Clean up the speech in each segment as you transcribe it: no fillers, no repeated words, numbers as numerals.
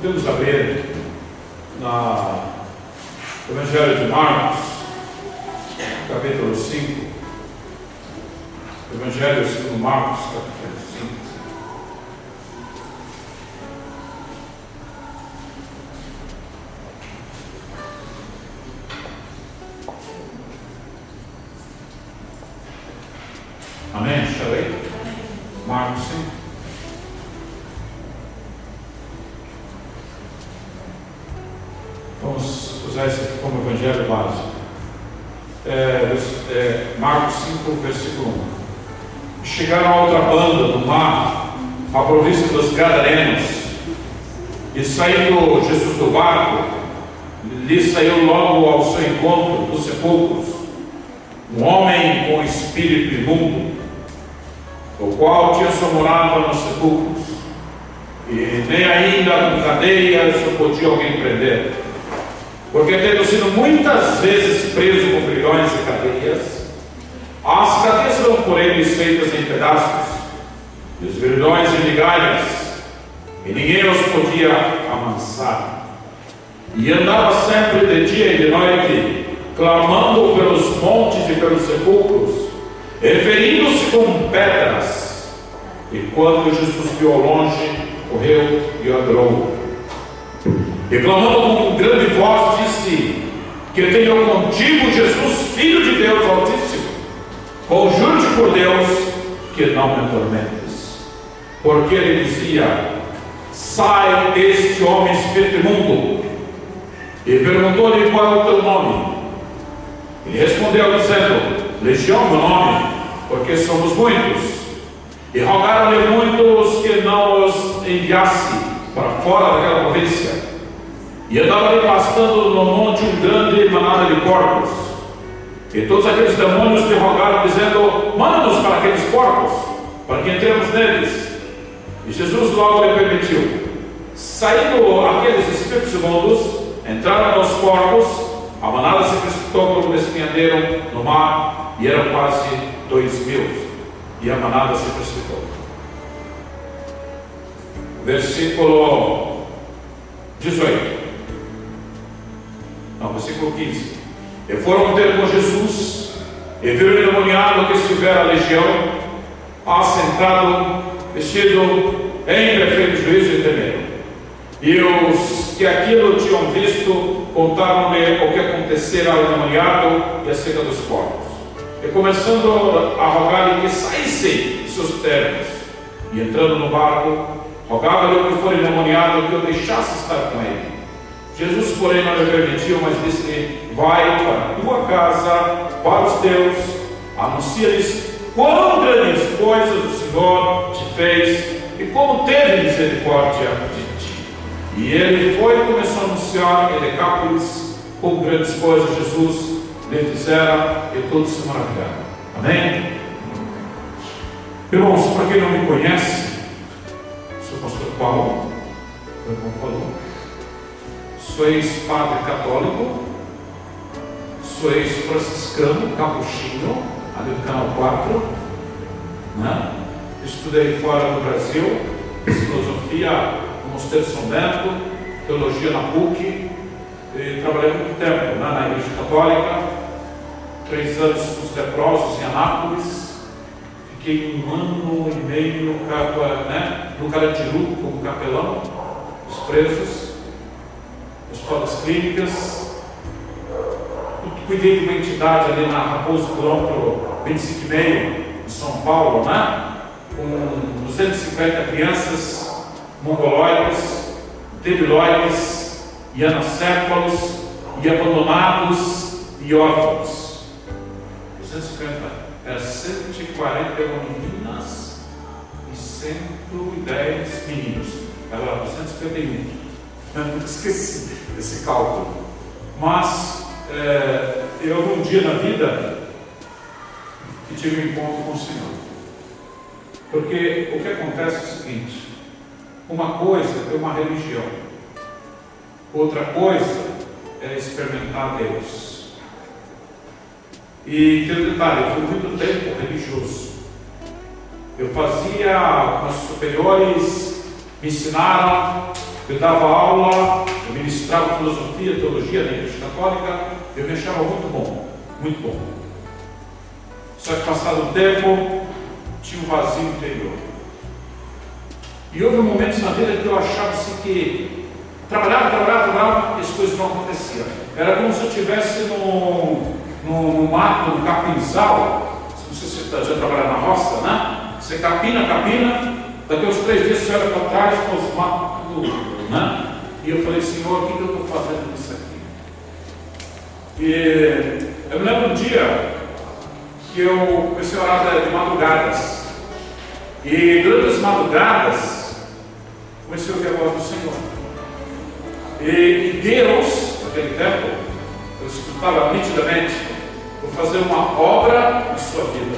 Podemos abrir no Evangelho de Marcos, capítulo 5. Evangelho segundo Marcos, capítulo 5. Amém? Chalei? Marcos 5. Vamos usar esse aqui como evangelho básico. Marcos 5, versículo 1. Chegaram a outra banda do mar, à província dos Gadarenos, e saindo Jesus do barco, lhe saiu logo ao seu encontro dos sepulcros um homem com espírito imundo, o qual tinha sua morada nos sepulcros, e nem ainda com cadeias o podia alguém prender, porque tendo sido muitas vezes preso com grilhões e cadeias, as cadeias eram por eles feitas em pedaços, e os grilhões em migalhas, e ninguém os podia amansar. E andava sempre de dia e de noite, clamando pelos montes e pelos sepulcros, ferindo-se com pedras. E quando Jesus viu ao longe, correu e adorou. E clamando com grande voz, disse: que tenho contigo, Jesus, Filho de Deus Altíssimo, conjuro-te por Deus que não me atormentes. Porque ele dizia: sai deste homem espírito imundo. E perguntou-lhe: qual é o teu nome? Ele respondeu dizendo: Legião, meu nome, porque somos muitos. E rogaram-lhe muitos que não os enviasse para fora daquela província. E andava ali pastando no monte um grande manada de porcos. E todos aqueles demônios lhe rogaram, dizendo: manda-nos para aqueles porcos, para que entremos neles. E Jesus logo lhe permitiu. Saindo aqueles espíritos imundos, entraram nos porcos, a manada se precipitou como despenhaderam no mar, e eram quase 2.000. E a manada se precipitou. Versículo 18. Não, versículo 15. E foram ter com Jesus, e viram o endemoniado que estivera a legião, assentado, vestido em perfeito juízo, e temeram. E os que aquilo tinham visto contaram-lhe o que acontecera ao endemoniado e acerca dos porcos. E começando a rogar-lhe que saísse de seus termos, e entrando no barco, rogava-lhe o que for endemoniado que o deixasse estar com ele. Jesus, porém, não lhe permitiu, mas disse-lhe: vai para a tua casa, para os teus, anuncia-lhes quão grandes coisas o Senhor te fez e como teve misericórdia de ti. E ele foi e começou a anunciar em Decápolis como grandes coisas Jesus lhe fizera, e todos se maravilharam. Amém? Irmãos, para quem não me conhece, sou o pastor Paulo, como falou. Sou ex-padre católico, sou ex-franciscano, capuchinho, ali no canal 4, né? Estudei fora do Brasil, filosofia no Mosteiro São Bento, teologia na PUC, e trabalhei muito tempo, né, na Igreja Católica, 3 anos com os leprosos em Anápolis, fiquei 1 ano e meio no Carandiru como capelão dos presos, escolas clínicas, cuidei de uma entidade ali na Raposo quilômetro 25,5 em São Paulo, né? Com 250 crianças mongoloides, debiloides e anacéfalos e abandonados e órfãos. 250, era 141 meninas e 110 meninos, era 251. Eu nunca esqueci esse cálculo. Mas houve um dia na vida que tive um encontro com o Senhor. Porque o que acontece é o seguinte: uma coisa é uma religião, outra coisa é experimentar Deus. E tem um detalhe: eu fui muito tempo religioso. Eu fazia, meus superiores me ensinaram Eu dava aula, eu ministrava filosofia, teologia na Igreja Católica, eu me achava muito bom, muito bom. Só que passado o tempo, tinha um vazio interior. E houve momentos na vida que eu achava assim que trabalhava, e as coisas não aconteciam. Era como se eu estivesse no mato, no capinzal. Não sei se você já trabalha na roça, né? Você capina, daqui a uns 3 dias você olha para trás, os matos tudo, né? E eu falei, Senhor, o que eu estou fazendo nisso aqui? E eu me lembro um dia que eu comecei a orar de madrugadas. E durante as madrugadas, comecei a ouvir a voz do Senhor. E Deus, naquele tempo, eu escutava nitidamente, vou fazer uma obra em sua vida.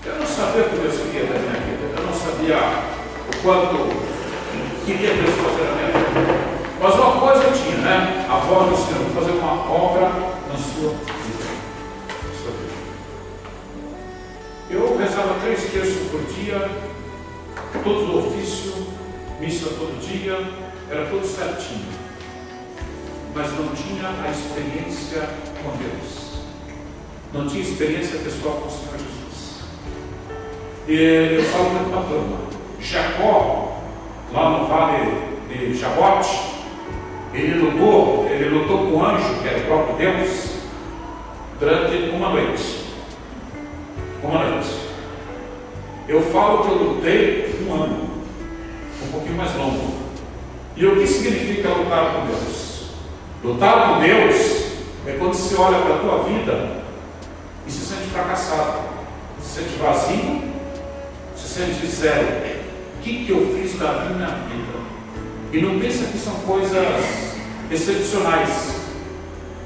Eu não sabia o que Deus queria da minha vida, eu não sabia o quanto queria Deus fazer na minha vida. Mas uma coisa eu tinha, né? A voz do Senhor, vou fazer uma obra na sua vida. Eu rezava 3 terços por dia, todos do ofício, missa todo dia, era tudo certinho. Mas não tinha a experiência com Deus. Não tinha experiência pessoal com o Senhor Jesus. E eu falo muito para a turma. Jacó, lá no vale de Jabote, ele lutou com o anjo, que era o próprio Deus, durante uma noite. Eu falo que eu lutei 1 ano, um pouquinho mais longo. E o que significa lutar com Deus? Lutar com Deus é quando você olha para a tua vida e se sente fracassado, se sente vazio, se sente zero. O que eu fiz da minha vida? E não pensa que são coisas excepcionais.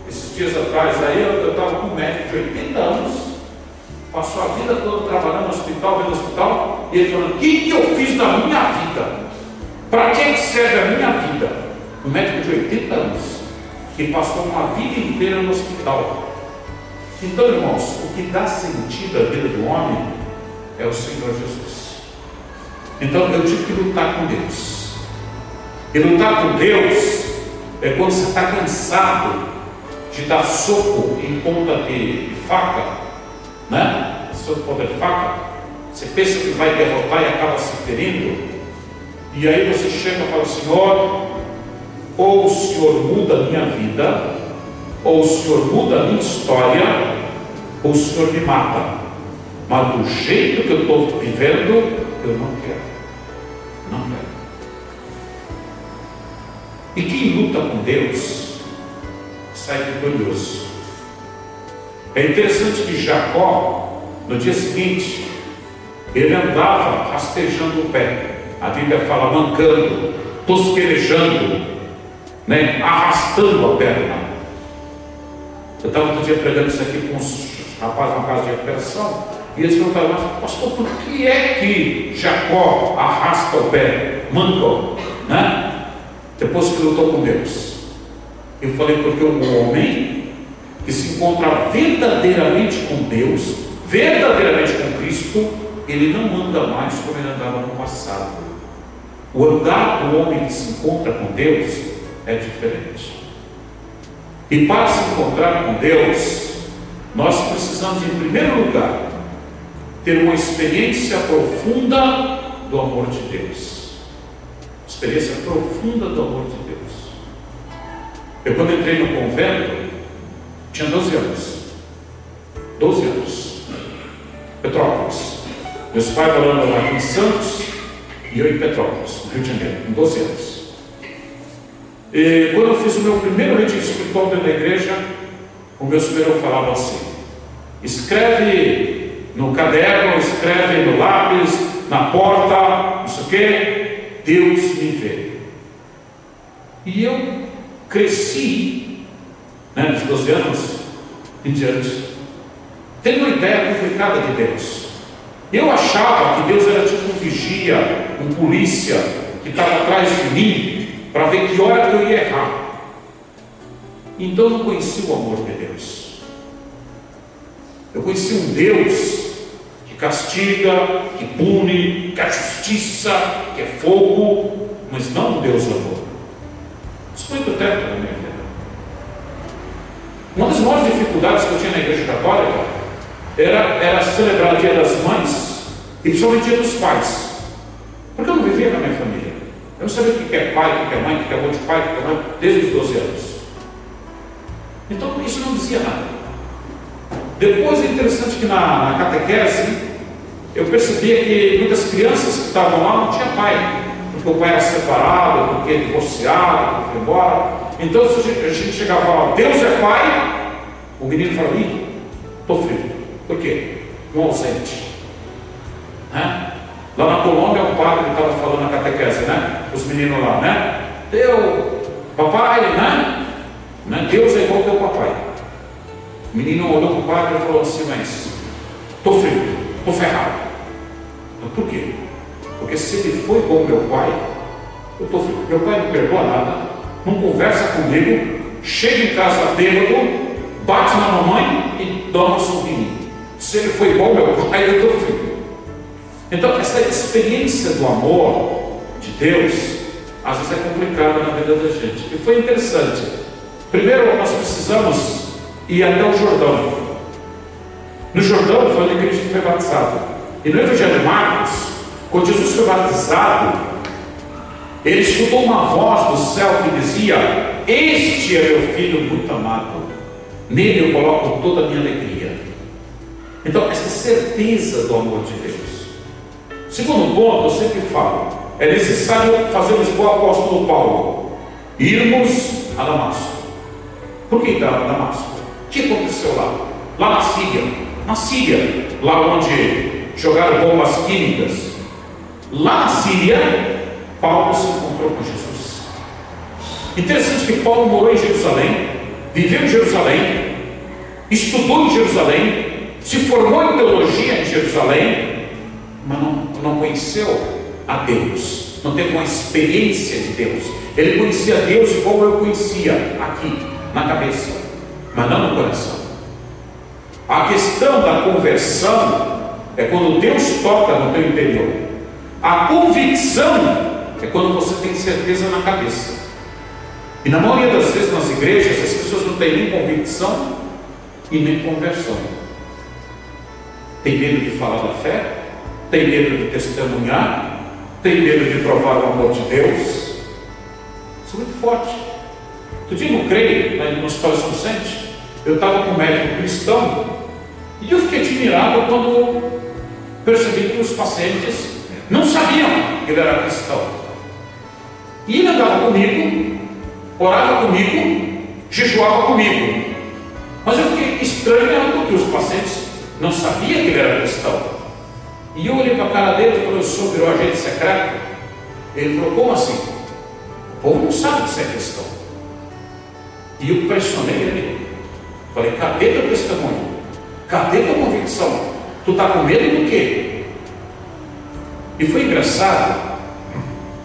Esses dias atrás aí eu estava com um médico de 80 anos, passou a vida toda trabalhando no hospital, vendo hospital, e ele falando, o que eu fiz da minha vida? Para que serve a minha vida? Um médico de 80 anos, que passou uma vida inteira no hospital. Então, irmãos, o que dá sentido à vida do homem é o Senhor Jesus. Então, eu tive que lutar com Deus. E lutar com Deus é quando você está cansado de dar soco em ponta de faca, né? Sob ponta de faca, você pensa que vai derrotar e acaba se ferindo, e aí você chega e fala, Senhor, ou o Senhor muda a minha vida, ou o Senhor muda a minha história, ou o Senhor me mata. Mas do jeito que eu estou vivendo, eu não quero. Não quero. E quem luta com Deus sai vitorioso. É interessante que Jacó, no dia seguinte, ele andava rastejando o pé. A Bíblia fala mancando, tosquerejando, né? Arrastando a perna. Eu estava outro dia pregando isso aqui com uns rapazes na casa de recuperação, e eles perguntaram, pastor, por que é que Jacó arrasta o pé, manca, né? Depois que lutou com Deus. Eu falei, porque o homem que se encontra verdadeiramente com Deus, verdadeiramente com Cristo, ele não anda mais como ele andava no passado. O andar do homem que se encontra com Deus é diferente. E para se encontrar com Deus, nós precisamos, em primeiro lugar, ter uma experiência profunda do amor de Deus. Experiência profunda do amor de Deus. Eu, quando entrei no convento, tinha 12 anos. 12 anos. Petrópolis. Meus pais morando lá em Santos e eu em Petrópolis, no Rio de Janeiro, com 12 anos. E quando eu fiz o meu primeiro retiro espiritual dentro da igreja, o meu superior falava assim: escreve no caderno, escreve no lápis, na porta, não sei o que, Deus me vê. E eu cresci, né, dos 12 anos em diante, tendo uma ideia complicada de Deus. Eu achava que Deus era tipo um vigia, um polícia que estava atrás de mim para ver que hora que eu ia errar. Então eu não conheci o amor de Deus. Eu conheci um Deus que castiga, que pune, que é justiça, que é fogo, mas não um Deus amor. muito tempo na minha vida. Uma das maiores dificuldades que eu tinha na igreja católica era celebrar o Dia das Mães e principalmente o Dia dos Pais. Porque eu não vivia com a minha família. Eu não sabia o que é pai, o que é mãe, o que é avô de pai, o que é mãe, desde os 12 anos. Então isso não dizia nada. Depois é interessante que na catequese eu percebia que muitas crianças que estavam lá não tinham pai, porque o pai era separado, porque divorciado, porque foi embora. Então se a gente chegava e falava, Deus é pai, o menino falava, ih, estou frio. Por quê? Um ausente. Né? Lá na Colômbia, um padre que estava falando na catequese, né? Os meninos lá, né? Papai, né? Deus é igual ao teu papai. O menino olhou para o padre e falou assim, mas estou frio, estou ferrado. Mas por quê? Porque se ele foi igual ao meu pai, eu estou frio. Meu pai não perdoa nada, não conversa comigo, chega em casa bêbado, bate na mamãe e dá uma surra em mim. Se ele foi igual ao meu pai, eu estou frio. Então, essa experiência do amor de Deus, às vezes é complicada na vida da gente. E foi interessante. Primeiro, nós precisamos ir até o Jordão. No Jordão foi onde Cristo foi batizado. E no Evangelho de Marcos, quando Jesus foi batizado, ele escutou uma voz do céu que dizia, este é meu filho muito amado, nele eu coloco toda a minha alegria. Então, essa certeza do amor de Deus. Segundo ponto, eu sempre falo, é necessário fazermos igual o apóstolo Paulo, irmos a Damasco. Por que Damasco? O que aconteceu lá? Lá na Síria, lá onde jogaram bombas químicas. Lá na Síria, Paulo se encontrou com Jesus. Interessante que Paulo morou em Jerusalém, viveu em Jerusalém, estudou em Jerusalém, se formou em teologia em Jerusalém, mas não conheceu a Deus, não teve uma experiência de Deus. Ele conhecia Deus como eu conhecia, aqui, na cabeça, mas não no coração. A questão da conversão é quando Deus toca no teu interior. A convicção é quando você tem certeza na cabeça. E na maioria das vezes nas igrejas as pessoas não têm nem convicção e nem conversão. Tem medo de falar da fé, tem medo de testemunhar, tem medo de provar o amor de Deus. Isso é muito forte. Outro dia no CREI, no Hospital São Vicente, eu estava com um médico cristão e eu fiquei admirado quando percebi que os pacientes não sabiam que ele era cristão. E ele andava comigo, orava comigo, jejuava comigo. Mas eu fiquei estranhando porque os pacientes não sabiam que ele era cristão. E eu olhei para a cara dele e falei, o senhor virou agente secreto? Ele falou, como assim? O povo não sabe que você é cristão. E eu pressionei ele. Falei, cadê teu testemunho? Cadê tua convicção? Tu está com medo do quê? E foi engraçado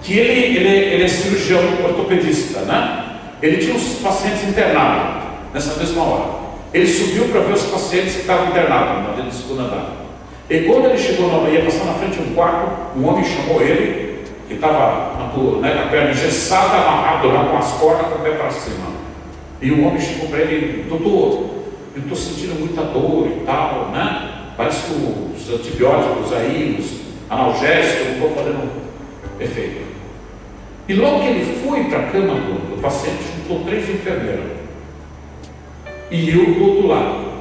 que ele é cirurgião ortopedista, né? Ele tinha uns pacientes internados nessa mesma hora. Ele subiu para ver os pacientes que estavam internados lá dentro do segundo andar. E quando ele chegou ia passar na frente de um quarto, um homem chamou ele, que estava com a perna engessada, amarrado lá com as cordas, com o pé para cima. E o homem chegou para ele, doutor, eu estou sentindo muita dor e tal, né? Parece que os antibióticos aí, os analgésicos, não estão fazendo efeito. E logo que ele foi para a cama do paciente, juntou 3 enfermeiras. E eu do outro lado.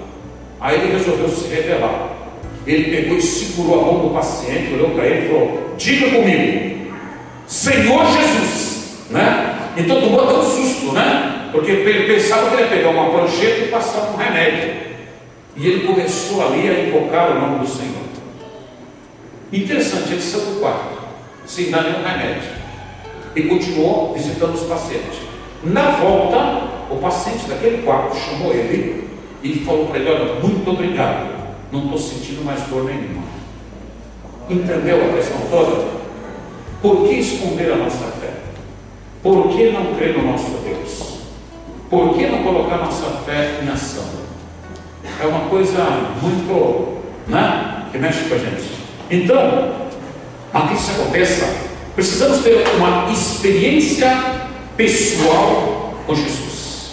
Aí ele resolveu se revelar. Ele pegou e segurou a mão do paciente, olhou para ele e falou, diga comigo, Senhor Jesus, né? Então tomou até um susto, né? Porque ele pensava que ele ia pegar uma prancheta e passar um remédio. E ele começou ali a invocar o nome do Senhor. Interessante, ele saiu do quarto, sem dar nenhum remédio. E continuou visitando os pacientes. Na volta, o paciente daquele quarto chamou ele e falou para ele, olha, muito obrigado. Não estou sentindo mais dor nenhuma. Entendeu a questão toda? Por que esconder a nossa fé? Por que não crer no nosso Deus? Por que não colocar nossa fé em ação? É uma coisa muito, né, que mexe com a gente. Então, para que isso aconteça, precisamos ter uma experiência pessoal com Jesus.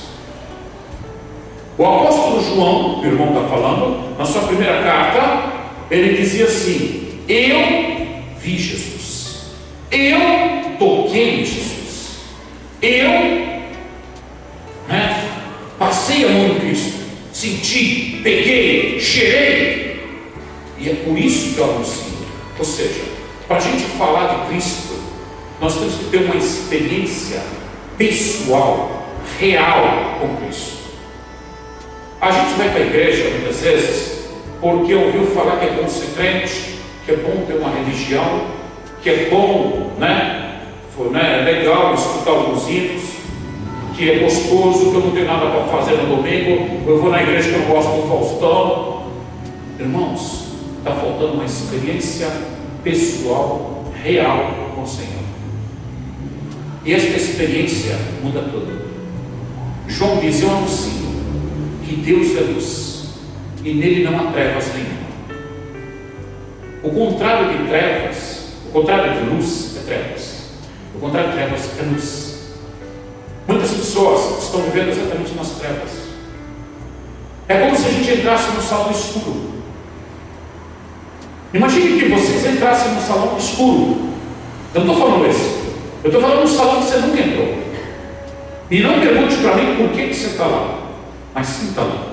O apóstolo João, que o irmão está falando, na sua primeira carta, ele dizia assim: eu vi Jesus, eu toquei em Jesus, eu passei a mão em Cristo, senti, peguei, cheirei, e é por isso que eu anuncio. Ou seja, para a gente falar de Cristo, nós temos que ter uma experiência pessoal, real com Cristo. A gente vai para a igreja muitas vezes porque ouviu falar que é bom ser crente, que é bom ter uma religião, que é bom, é legal escutar alguns hinos, que é gostoso, que eu não tenho nada para fazer no domingo, eu vou na igreja que eu não gosto do Faustão. Irmãos, está faltando uma experiência pessoal, real com o Senhor. E esta experiência muda tudo. João diz: eu anuncio que Deus é luz e nele não há trevas nenhuma. O contrário de trevas, o contrário de luz é trevas. O contrário de trevas é luz. Muitas pessoas estão vivendo exatamente nas trevas. É como se a gente entrasse no salão escuro. Imagine que vocês entrassem no salão escuro. Eu não estou falando isso. Eu estou falando no salão que você nunca entrou. E não pergunte para mim por que você está lá. Mas sim está lá.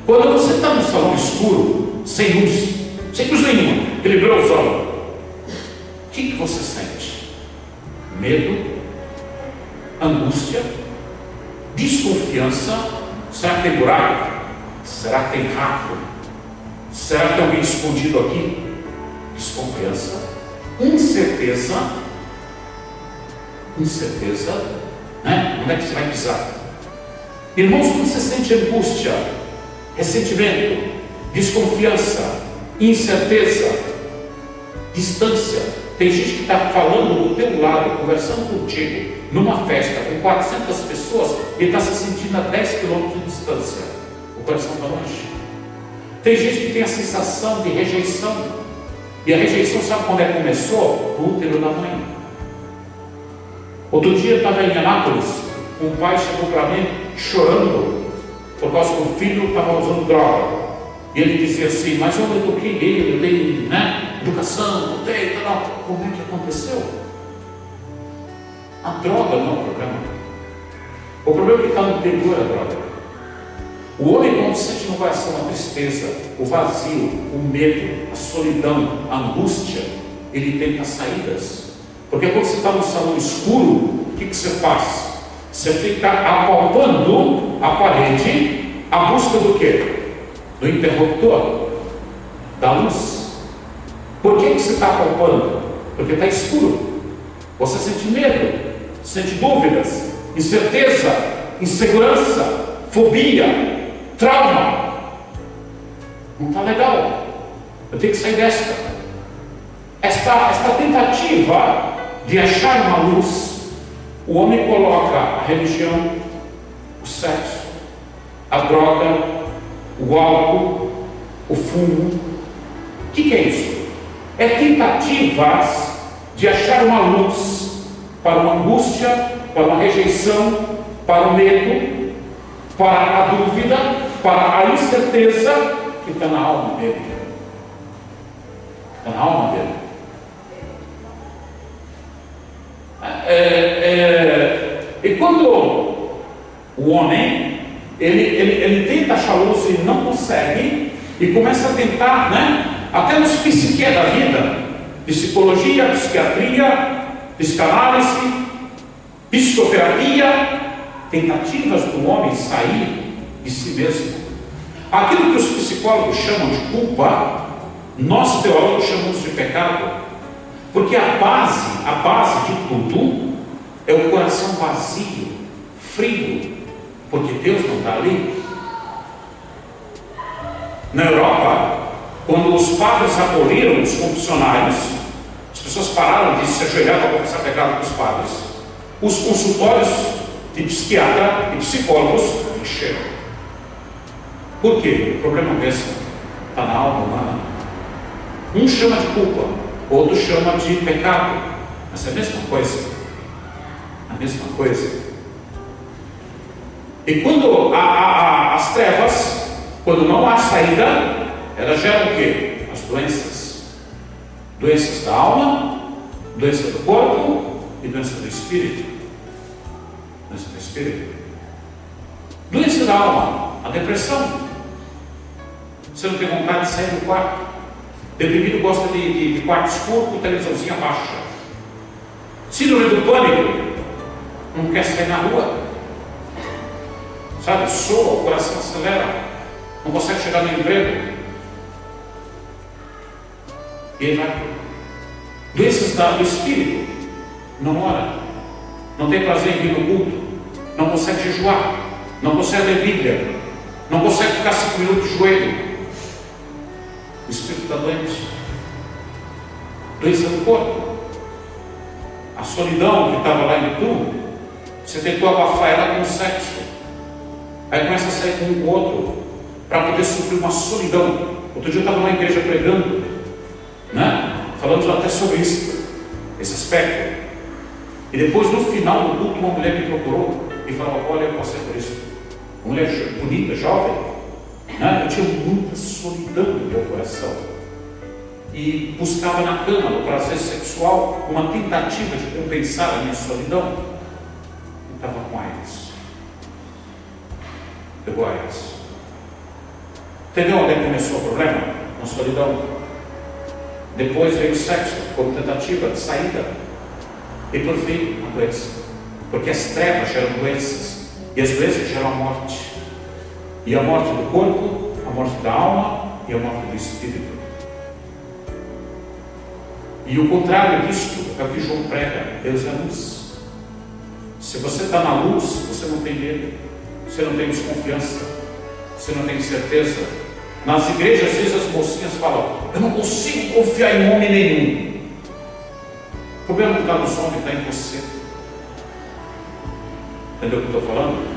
Quando você está no salão escuro, sem luz nenhuma, equilibrou os olhos, o que você sente? Medo, angústia, desconfiança. Será que tem buraco? Será que tem rato? Será que tem alguém escondido aqui? Desconfiança, incerteza, onde é que você vai pisar? Irmãos, quando você sente angústia, ressentimento, desconfiança, incerteza, distância, tem gente que está falando do teu lado, conversando contigo, numa festa com 400 pessoas, e está se sentindo a 10 quilômetros de distância, o coração está longe. Tem gente que tem a sensação de rejeição, e a rejeição, sabe quando começou? No útero da mãe. Outro dia eu estava em Anápolis, um pai chegou para mim chorando por causa que o filho estava usando droga. E ele dizia assim: mas eu eduquei ele, eu dei educação, botei, tal. Como é que aconteceu? A droga não é o problema. O problema é que está no interior da droga. O homem, quando sente no coração a tristeza, o vazio, o medo, a solidão, a angústia, ele tenta saídas. Porque quando você está no salão escuro, o que você faz? Você fica apalpando a parede, à busca do quê? Do interruptor, da luz. Por que você está apalpando? Porque está escuro. Você sente medo, sente dúvidas, incerteza, insegurança, fobia, trauma. Não está legal. Eu tenho que sair desta. Esta tentativa de achar uma luz, o homem coloca a religião, o sexo, a droga, o álcool, o fumo. O que é isso? É tentativas de achar uma luz para uma angústia, para uma rejeição, para o medo, para a dúvida, para a incerteza que está na alma dele. Está na alma dele. E quando o homem ele tenta achar luz e não consegue, e começa a tentar, até nos psiquiatria da vida, psicologia, psiquiatria, psicanálise, psicoterapia, tentativas do homem sair de si mesmo. Aquilo que os psicólogos chamam de culpa, nós teólogos chamamos de pecado. Porque a base de tudo é o coração vazio, frio, porque Deus não está ali. Na Europa, quando os padres aboliram os confessionários, as pessoas pararam de se ajoelhar para confessar pecado para os padres. Os consultórios de psiquiatra e psicólogos encheram. Por quê? O problema mesmo está na alma humana. Um chama de culpa, outro chama de pecado, mas é a mesma coisa. A mesma coisa. E quando as trevas, quando não há saída, elas geram o quê? As doenças. Doenças da alma, doença do corpo e doença do espírito. Doença do espírito. Doença da alma, a depressão. Você não tem vontade de sair do quarto. Deprimido gosta de quarto escuro com televisãozinha baixa. Síndrome do pânico, não quer sair na rua. Sabe, soa, o coração acelera, não consegue chegar no emprego. E aí vai. Doenças do espírito, não ora, não tem prazer em vir no culto, não consegue jejuar, não consegue ler Bíblia, não consegue ficar 5 minutos de joelho. O espírito está doente. Doença do corpo. A solidão que estava lá em tu, você tentou abafar ela com o sexo. Aí começa a sair com um outro para poder suprir uma solidão. Outro dia eu estava na igreja pregando, né? Falamos até sobre isso, esse aspecto. E depois, no final do culto, uma mulher me procurou e falou: olha, eu passei por isso. Uma mulher bonita, jovem, né? Eu tinha muita solidão no meu coração e buscava na cama, no prazer sexual, uma tentativa de compensar a minha solidão. E estava com AIDS. Pegou AIDS. Entendeu onde é que começou o problema? Com solidão. Depois veio o sexo como tentativa de saída. E por fim, a doença. Porque as trevas geram doenças. E as doenças geram a morte. E a morte do corpo, a morte da alma e a morte do espírito. E o contrário disto é o que João prega. Deus é luz. Se você está na luz, você não tem medo. Você não tem desconfiança. Você não tem certeza. Nas igrejas, às vezes as mocinhas falam: eu não consigo confiar em homem nenhum. O problema não está nos homens, está em você. Entendeu o que eu estou falando?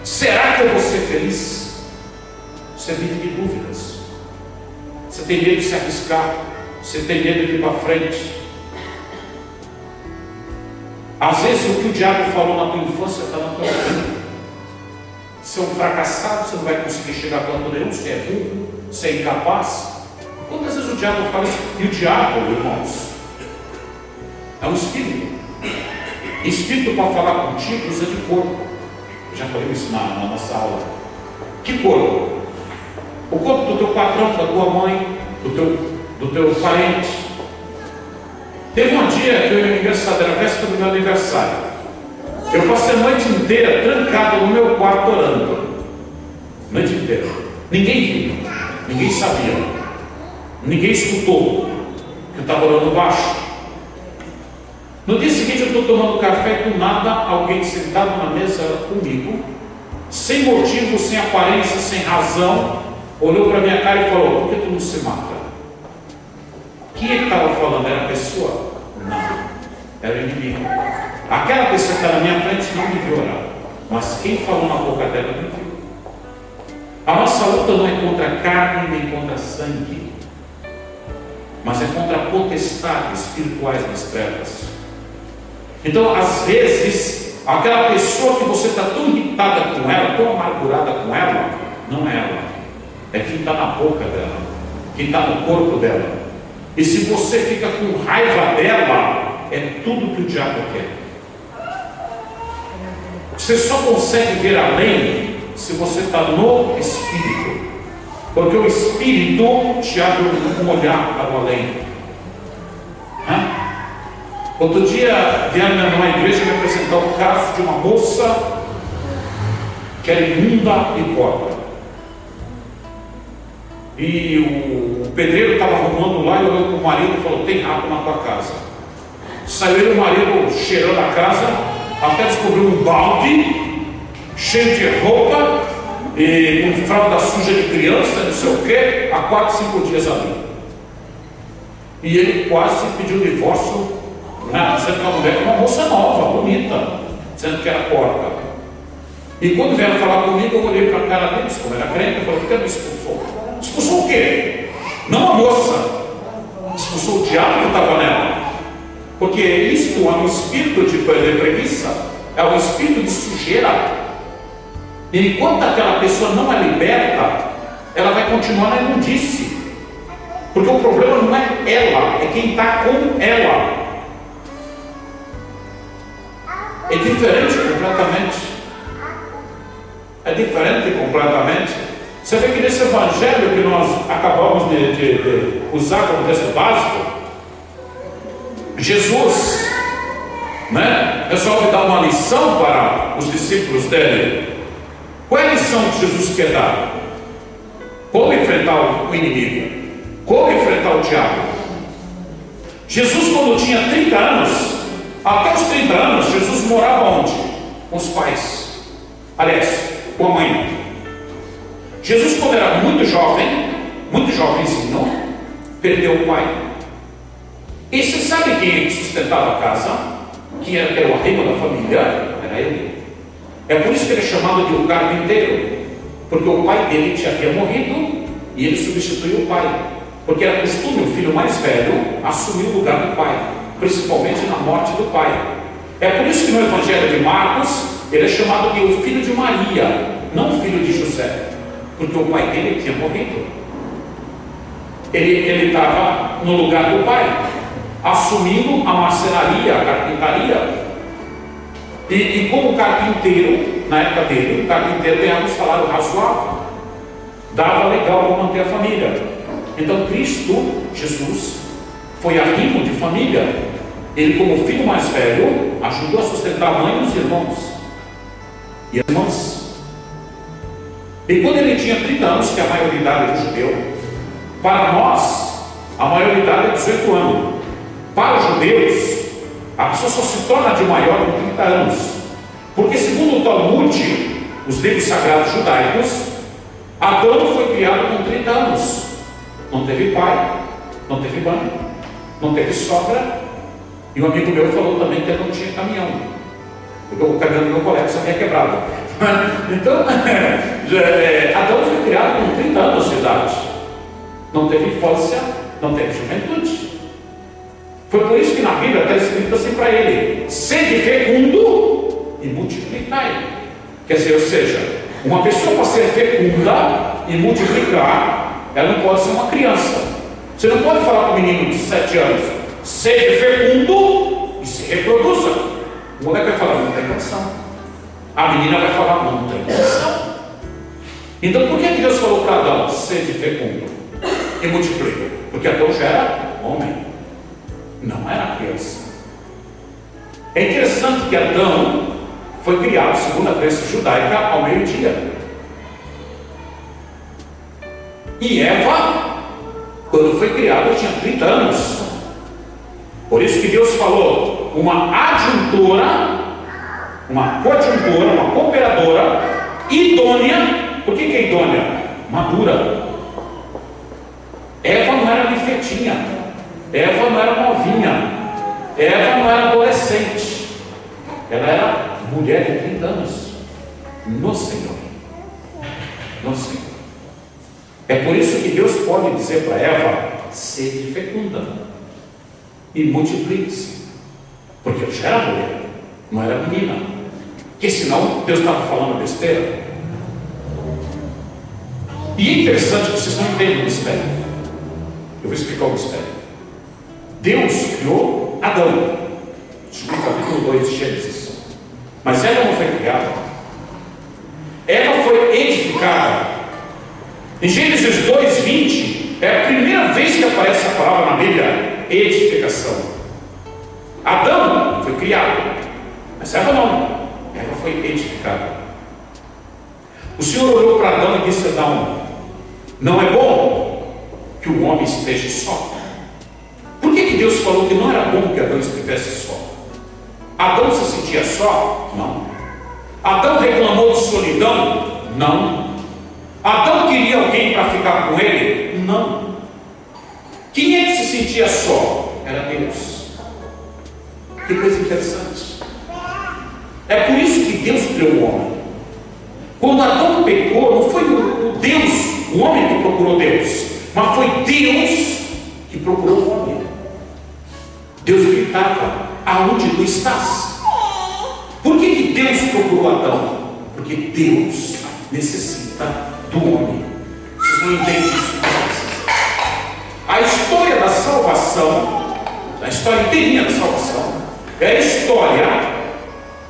Será que eu vou ser feliz? Você vive de dúvidas. Você tem medo de se arriscar. Você tem medo de ir para frente. Às vezes o que o diabo falou na tua infância está na tua vida. Você é um fracassado, você não vai conseguir chegar a canto nenhum, você é burro, você é incapaz. Quantas vezes o diabo fala isso? E o diabo, irmãos, é um espírito. Espírito para falar contigo usa de corpo. Eu já falei isso na nossa aula. Que corpo? O corpo do teu patrão, da tua mãe, do teu parente. Teve um dia que eu ia no aniversário, era a véspera do meu aniversário. Eu passei a noite inteira trancado no meu quarto orando. Noite inteira. Ninguém viu, ninguém sabia, ninguém escutou que eu estava orando baixo. No dia seguinte eu estou tomando café, do nada alguém sentado na mesa comigo, sem motivo, sem aparência, sem razão, olhou para minha cara e falou: por que tu não se mata? Quem ele estava falando? Era a pessoa? Não, era o inimigo. Aquela pessoa que está na minha frente não me viu orar, mas quem falou na boca dela me viu. A nossa luta não é contra a carne nem contra sangue, mas é contra potestades espirituais das trevas. Então, às vezes, aquela pessoa que você está tão irritada com ela, tão amargurada com ela, não é ela, é quem está na boca dela, quem está no corpo dela. E se você fica com raiva dela, é tudo que o diabo quer. Você só consegue ver além se você está no Espírito, porque o Espírito te abre um olhar para o além. Outro dia vieram numa igreja me apresentar um caso de uma moça que era imunda e pobre. E o pedreiro estava arrumando lá e olhou para o marido e falou: tem rato na tua casa. Saiu ele, o marido cheirando a casa, até descobriu um balde cheio de roupa e com fralda suja de criança, não sei o que, há 4, 5 dias ali. E ele quase pediu divórcio, né? Dizendo que a mulher era uma moça nova, bonita, dizendo que era porca. E quando vieram falar comigo, eu olhei para a cara deles, como era crente, eu falei: por que me expulsou? Expulsou o quê? Não a moça, expulsou o diabo que estava nela. Porque isto é um espírito de preguiça. é o espírito de sujeira. E enquanto aquela pessoa não é liberta, ela vai continuar na imundície. Porque o problema não é ela, é quem está com ela. É diferente completamente. É diferente completamente. Você vê que nesse evangelho que nós acabamos de usar como texto básico, Jesus, resolve dar uma lição para os discípulos dele. Qual é a lição que Jesus quer dar? Como enfrentar o inimigo? Como enfrentar o diabo? Jesus, quando tinha 30 anos, até os 30 anos, Jesus morava onde? Com os pais. Aliás, com a mãe. Jesus, quando era muito jovenzinho, perdeu o pai. E você sabe quem sustentava a casa? Quem era o arrimo da família? Era ele. É por isso que ele é chamado de o carpinteiro, porque o pai dele já havia morrido e ele substituiu o pai. Porque era costume o filho mais velho assumir o lugar do pai, principalmente na morte do pai. É por isso que no Evangelho de Marcos ele é chamado de o filho de Maria, não o filho de José, porque o pai dele tinha morrido. Ele estava no lugar do pai, assumindo a marcenaria, a carpintaria. E como carpinteiro, na época dele, o carpinteiro ganhava um salário razoável, dava legal para manter a família. Então Cristo, Jesus, foi arrimo de família. Ele, como filho mais velho, ajudou a sustentar a mãe e os irmãos e as irmãs. E quando ele tinha 30 anos, que é a maioridade do judeu, para nós a maioridade é 18 anos. Para os judeus, a pessoa só se torna de maior com 30 anos, porque segundo o Talmud, os livros sagrados judaicos, Adão foi criado com 30 anos. Não teve pai, não teve mãe, não teve sogra. E um amigo meu falou também que ele não tinha caminhão, porque o caminhão do meu colega só tinha quebrado. Então, Adão foi criado com 30 anos de idade. Não teve infância, não teve juventude. Foi por isso que na Bíblia está escrito assim para ele: sede fecundo e multiplicai. Quer dizer, ou seja, uma pessoa para ser fecunda e multiplicar, ela não pode ser uma criança. Você não pode falar para um menino de 7 anos: seja fecundo e se reproduza. O moleque vai falar: não tem condição. A menina vai falar: não tem condição. Então por que Deus falou para Adão: seja fecundo e multiplica? Porque Adão já era homem, não era criança. É interessante que Adão foi criado, segundo a crença judaica, ao meio-dia. E Eva, quando foi criada, tinha 30 anos. Por isso que Deus falou: uma adjuntora, uma coadjuntora, uma cooperadora idônea. Por que é idônea? Madura. Eva não era bifetinha, Eva não era novinha, Eva não era adolescente, ela era mulher de 30 anos no Senhor. No Senhor. É por isso que Deus pode dizer para Eva: sede fecunda e multiplique-se, porque eu já era mulher, não era menina, porque senão Deus estava falando besteira. E é interessante que vocês não entendem o mistério. Eu vou explicar o mistério. Deus criou Adão, no capítulo 2 de Gênesis, mas Eva não foi criada. Eva foi edificada. Em Gênesis 2:20 é a primeira vez que aparece a palavra na Bíblia: edificação. Adão foi criado, mas Eva não. Eva foi edificada. O Senhor olhou para Adão e disse: Adão, não é bom que o homem esteja só. Por que Deus falou que não era bom que Adão estivesse só? Adão se sentia só? Não. Adão reclamou de solidão? Não. Adão queria alguém para ficar com ele? Não. Quem é que se sentia só? Era Deus. Que coisa interessante. É por isso que Deus criou o homem. Quando Adão pecou, não foi o Deus, o homem que procurou Deus, mas foi Deus que procurou o homem. Deus gritava: aonde tu estás? Por que Deus procurou Adão? Porque Deus necessita do homem. Vocês não entendem isso? A história da salvação, a história inteirinha da salvação, é a história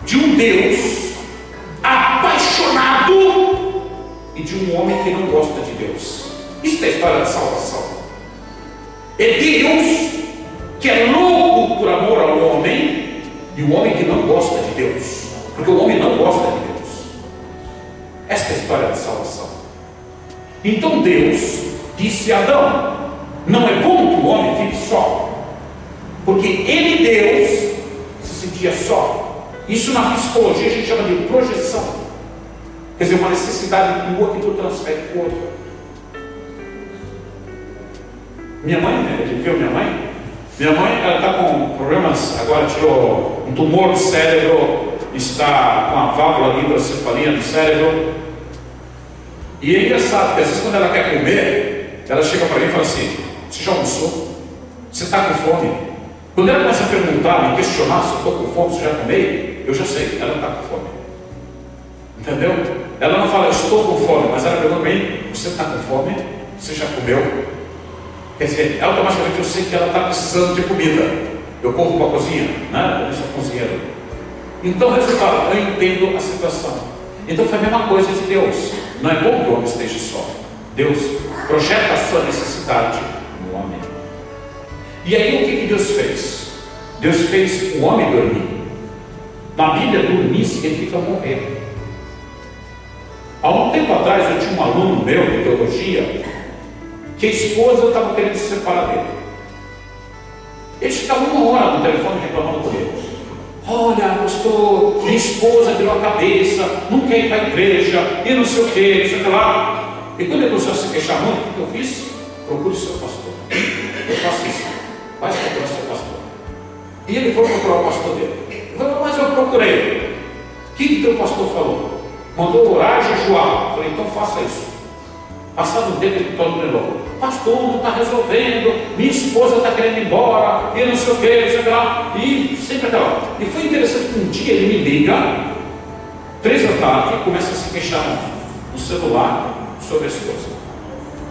de um Deus apaixonado e de um homem que não gosta de Deus. Isso é a história da salvação. É Deus que é louco por amor ao homem e o homem que não gosta de Deus, porque o homem não gosta de Deus. Esta é a história da salvação. Então Deus disse a Adão: não é bom que o homem fique só, porque ele, Deus, se sentia só. Isso na psicologia a gente chama de projeção. Quer dizer, uma necessidade do outro que tu transfere para o outro. Minha mãe, né? Ele viu minha mãe? Minha mãe, ela está com problemas, agora tirou um tumor no cérebro, está com a válvula de hidrocefalia no cérebro. E é engraçado, porque às vezes quando ela quer comer, ela chega para mim e fala assim: você já almoçou? Você está com fome? Quando ela começa a perguntar, me questionar se eu estou com fome, se eu já comei, eu já sei, ela está com fome. Entendeu? Ela não fala, eu estou com fome, mas ela pergunta para mim: você está com fome? Você já comeu? Quer dizer, automaticamente eu sei que ela está precisando de comida. Eu corro para a cozinha, né? Eu sou cozinheiro. Então, resultado, eu entendo a situação. Então foi a mesma coisa de Deus. Não é bom que o homem esteja só. Deus projeta a sua necessidade no homem. E aí o que Deus fez? Deus fez o homem dormir. Na Bíblia, dormir significa morrer. Há um tempo atrás eu tinha um aluno meu de teologia, que a esposa estava querendo se separar dele. Eles ficavam uma hora no telefone reclamando com ele: olha, pastor, minha esposa virou a cabeça, não quer ir para a igreja, e não sei o que, não sei o que lá. E quando ele começou a se queixar muito, o que eu fiz? Procure seu pastor. Eu faço isso. Vai procurar seu pastor. E ele foi procurar o pastor dele. Eu falei: mas eu procurei. O que teu pastor falou? Mandou orar e jejuar. Eu falei: então faça isso. Passado um tempo, ele todo mundo: pastor, não está resolvendo, minha esposa está querendo ir embora, e não sei o que, não sei o que lá. E sempre aquela. E foi interessante que um dia ele me liga, 3 da tarde, e começa a se queixar no celular sobre a esposa.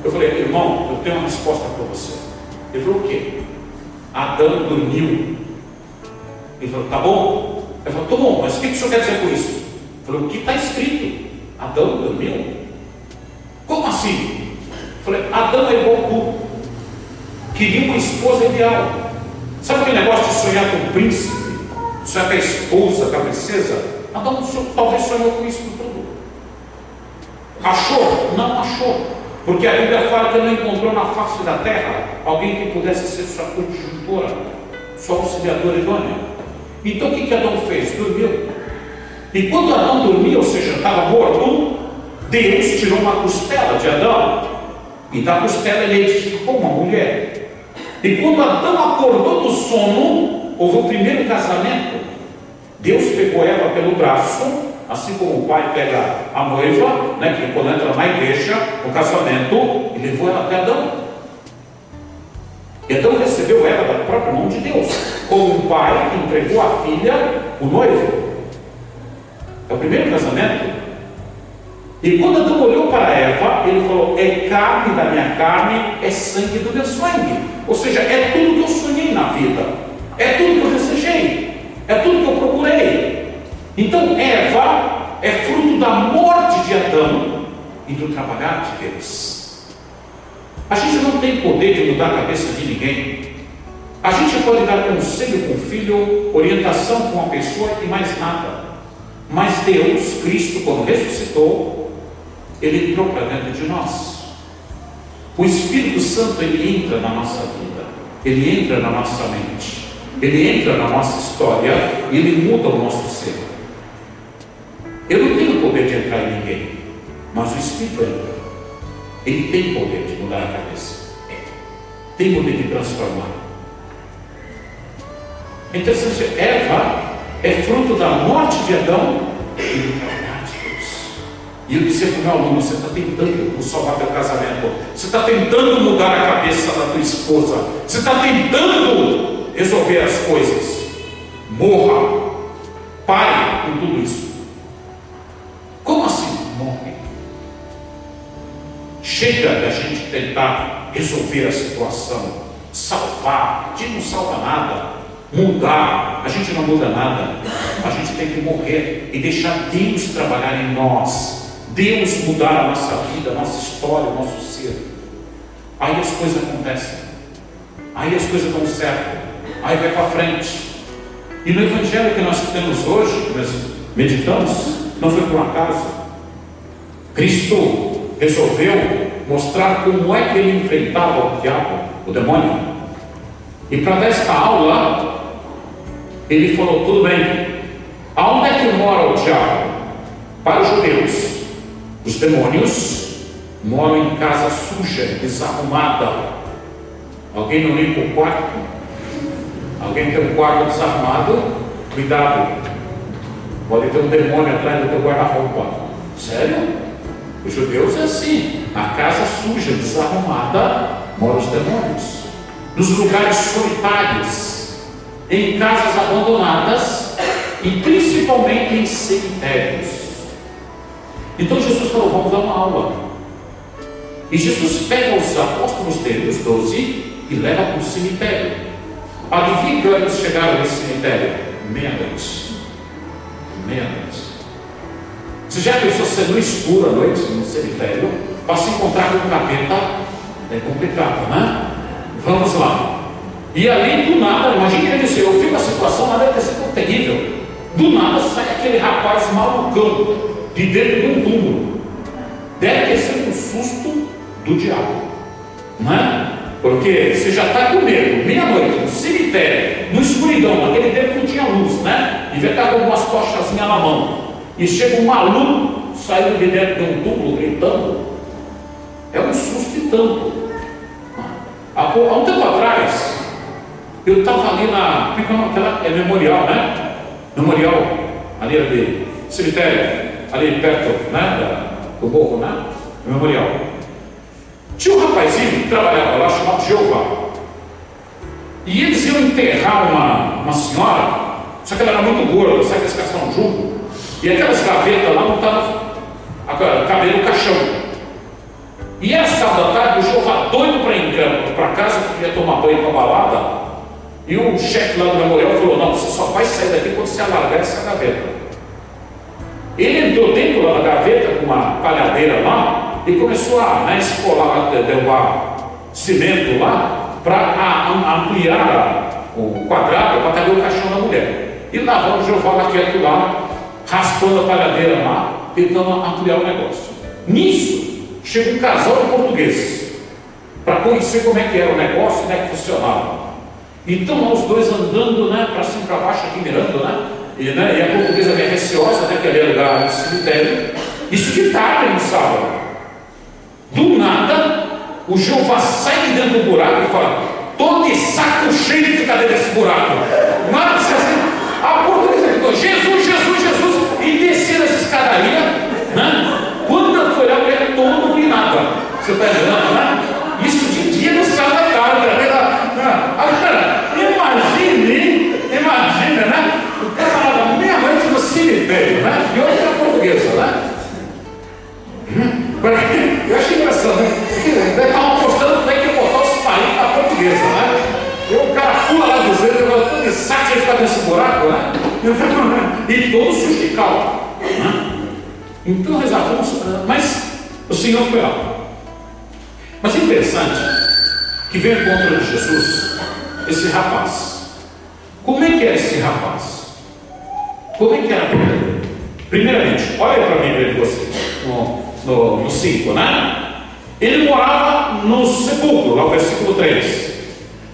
Eu falei: irmão, eu tenho uma resposta para você. Ele falou: o quê? Adão dormiu. Ele falou: tá bom. Ele falou: tá bom, mas o que o senhor quer dizer com isso? Eu falei: o que está escrito? Adão dormiu? Como assim? Eu falei: Adão é igual tu. Queria uma esposa ideal. Sabe aquele negócio de sonhar com o príncipe? Sonhar com a esposa, com a princesa? Adão talvez sonhou com isso tudo. Achou? Não achou. Porque a Bíblia fala que ele não encontrou na face da terra alguém que pudesse ser sua conjuntora, sua auxiliadora idônea. Então o que Adão fez? Dormiu. E quando Adão dormia, ou seja, estava morto, Deus tirou uma costela de Adão, e da costela ele edificou uma mulher. E quando Adão acordou do sono, houve o primeiro casamento. Deus pegou Eva pelo braço, assim como o pai pega a noiva, né, que quando entra na igreja, no casamento, e levou ela até Adão. E Adão recebeu Eva da própria mão de Deus, como um pai que entregou a filha, o noivo. É o primeiro casamento. E quando Adão olhou para Eva, ele falou: é carne da minha carne, é sangue do meu sangue. Ou seja, é tudo que eu sonhei na vida, é tudo que eu desejei, é tudo que eu procurei. Então Eva é fruto da morte de Adão e do trabalhar de Deus. A gente não tem poder de mudar a cabeça de ninguém. A gente pode dar conselho com o filho, orientação com a pessoa e mais nada. Mas Deus, Cristo, quando ressuscitou, Ele entrou para dentro de nós. O Espírito Santo, ele entra na nossa vida, ele entra na nossa mente, ele entra na nossa história e ele muda o nosso ser. Eu não tenho poder de entrar em ninguém, mas o Espírito entra. Ele tem poder de mudar a cabeça, tem poder de transformar. Então, Eva é fruto da morte de Adão e do trabalhar de Deus. E eu dizia para o meu aluno: você está tentando salvar teu casamento, você está tentando mudar a cabeça da tua esposa, você está tentando resolver as coisas. Morra, pare com tudo isso. tentar resolver a situação, salvar. A gente não salva nada, mudar, a gente não muda nada. A gente tem que morrer e deixar Deus trabalhar em nós, Deus mudar a nossa vida, a nossa história, o nosso ser. Aí as coisas acontecem, aí as coisas dão certo, aí vai para frente. E no Evangelho que nós temos hoje, que nós meditamos, não foi por acaso. Cristo resolveu mostrar como é que ele enfrentava o diabo, o demônio. E para desta aula, ele falou: tudo bem, aonde é que mora o diabo? Para os judeus, os demônios moram em casa suja, desarrumada. Alguém não limpa o quarto? Alguém tem um quarto desarrumado? Cuidado, pode ter um demônio atrás do teu guarda-roupa. Sério? Os judeus é assim, a casa suja, desarrumada, moram os demônios. Nos lugares solitários, em casas abandonadas e principalmente em cemitérios. Então Jesus falou: vamos dar uma aula. E Jesus pega os apóstolos dele, os 12, e leva para o cemitério. Adivinha que hora eles chegaram nesse cemitério? Meia-noite. Meia-noite. Você já pensou ser no escuro à noite no cemitério? Para se encontrar com o capeta é complicado, né? Vamos lá. E ali do nada, imagina ele dizer: eu fico a situação, mas deve ter sido terrível. Do nada sai aquele rapaz malucão de dentro de um túmulo. Deve ter sido um susto do diabo, não é? Porque você já está com medo, meia-noite, no cemitério, no escuridão, naquele tempo não tinha luz, né? Devia estar com algumas tochazinhas na mão. E chega um maluco saindo de dentro de um túmulo gritando. É um susto e tanto. Há um tempo atrás, eu estava ali na. É memorial, né? Memorial, ali de cemitério, ali perto, né? Do morro, né? Memorial. Tinha um rapazinho que trabalhava lá, chamado Jeová. E eles iam enterrar uma senhora, só que ela era muito gorda, sabe que eles caçaram junto? E aquelas gavetas lá não estavam cabendo no caixão. E era sábado à tarde, o Jeová doido para ir para casa, porque ia tomar banho para a balada. E o chefe lá do memorial falou: não, você só vai sair daqui quando você alargar essa gaveta. Ele entrou dentro lá da gaveta com uma palhadeira lá e começou a escolar, derrubar cimento lá para ampliar o quadrado para caber o caixão da mulher. E lá vai o Jeová lá quieto lá, raspando a palhadeira lá, tentando ampliar o negócio. Nisso, chega um casal de portugueses para conhecer como é que era o negócio, como é que funcionava. Então, os dois andando, né, para cima e para baixo, aqui mirando, né? E a portuguesa é receosa, né, que ali é lugar do cemitério. Isso de tarde no sábado. Do nada, o Jeová sai de dentro do buraco e fala: estou de saco cheio de ficar dentro desse buraco. Nada assim, a portuguesa gritou: Jesus, Jesus, Jesus, e descer essa escadaria, né? Quando eu fui olhar, eu era todo iluminado. Você está entendendo, né? Isso de dia no sábado à tarde. Agora, imagina, né? O camarada meia-noite no cemitério, né? E outra portuguesa, né? Eu achei engraçado, né? Eles estavam apostando como é que ia botar os parentes da portuguesa, né? E o cara pula lá dizendo: eu estou de saco de ficar nesse buraco, né? E todo sujo de cal, né? Então rezávamos, mas o Senhor foi lá. Mas é interessante que veio ao encontro de Jesus esse rapaz. Como é que era esse rapaz? Como é que era a vida dele? Primeiramente, olha para mim de vocês, no 5, né? Ele morava no sepulcro, lá o versículo 3.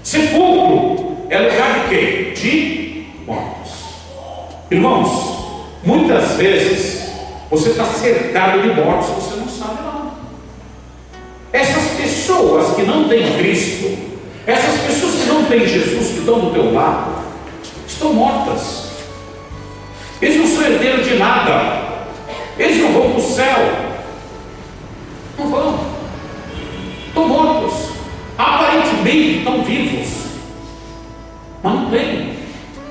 Sepulcro é lugar de quê? De mortos. Irmãos, muitas vezes você está cercado de mortos, você não sabe não. Essas pessoas que não têm Cristo, essas pessoas que não têm Jesus, que estão do teu lado, estão mortas. Eles não são herdeiros de nada. Eles não vão para o céu. Não vão. Estão mortos. Aparentemente estão vivos, mas não tem.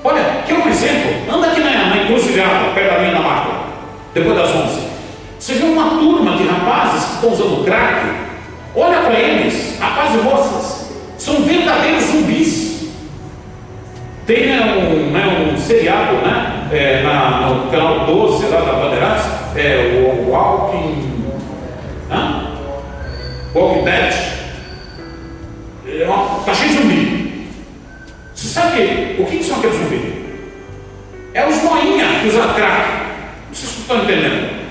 Olha, quer um exemplo? Anda aqui na encruzilhada, perto da minha na máquina, depois das 11. Você vê uma turma de rapazes que estão usando crack, Olha para eles, rapazes e moças, são verdadeiros zumbis. Tem um seriado, no canal 12 lá da Bandeirantes, o Walking Dead. Está cheio de zumbi. Você sabe o que são aqueles zumbis? É os noinha que usam crack. Vocês estão entendendo?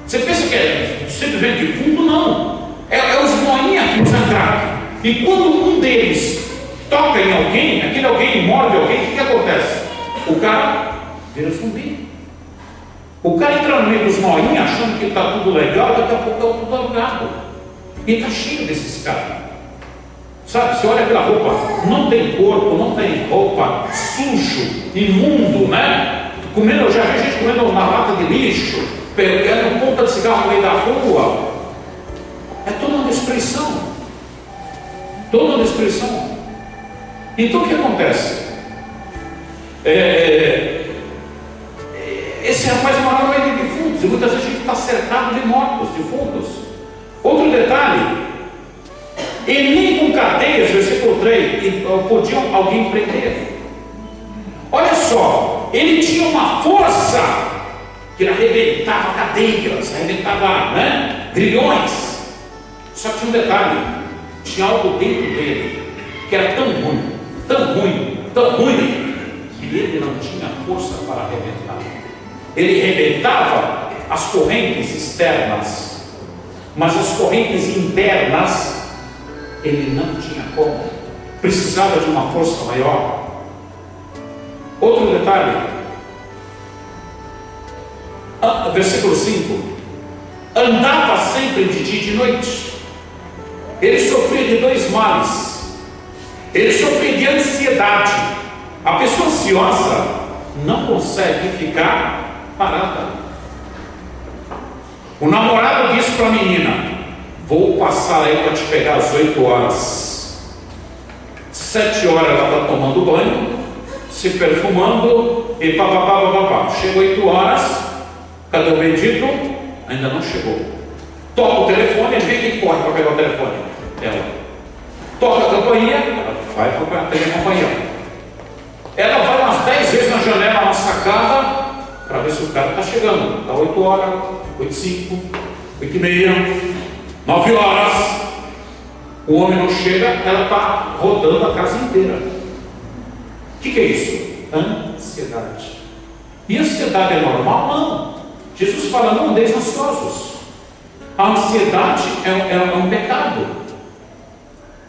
Você pensa que é simplesmente defunto? Não. É os noinha que usam crack. E quando um deles toca em alguém, aquele alguém morde alguém, o que acontece? O cara vira zumbi. O cara entra no meio dos noinha achando que está tudo legal, daqui a pouco é tudo alugado. E está cheio desses caras. Sabe, você olha aquela roupa, não tem corpo, não tem roupa, sujo, imundo, né? Comendo, eu já vi gente comendo na lata de lixo, pegando ponta de cigarro no meio da rua. É toda uma destruição. Toda uma destruição. Então o que acontece? Esse rapaz morava no meio de defuntos, e muitas vezes a gente está cercado de mortos, defuntos. Outro detalhe, e nem com cadeias, versículo 3, podiam alguém prender. Olha só, ele tinha uma força que arrebentava cadeias, arrebentava grilhões. Só que tinha um detalhe, tinha algo dentro dele que era tão ruim, tão ruim, tão ruim, que ele não tinha força para arrebentar. Ele arrebentava as correntes externas, mas as correntes internas ele não tinha como. Precisava de uma força maior. Outro detalhe, versículo 5: andava sempre de dia e de noite. Ele sofria de dois males. Ele sofria de ansiedade. A pessoa ansiosa não consegue ficar parada. O namorado disse para a menina: vou passar aí para te pegar às 8 horas. 7 horas ela está tomando banho, se perfumando e papapá. Chegou 8 horas, cadê o bendito? Ainda não chegou. Toca o telefone, ele vem quem corre para pegar o telefone. Ela toca a campainha, ela vai para a campainha. Ela vai umas 10 vezes na janela, na sacada, para ver se o cara está chegando. Está 8 horas, 8h05, 8h30, 9 horas. O homem não chega, ela está rodando a casa inteira. O que é isso? Ansiedade. E ansiedade é normal? Não. Jesus fala: não andeis ansiosos. A ansiedade é um pecado.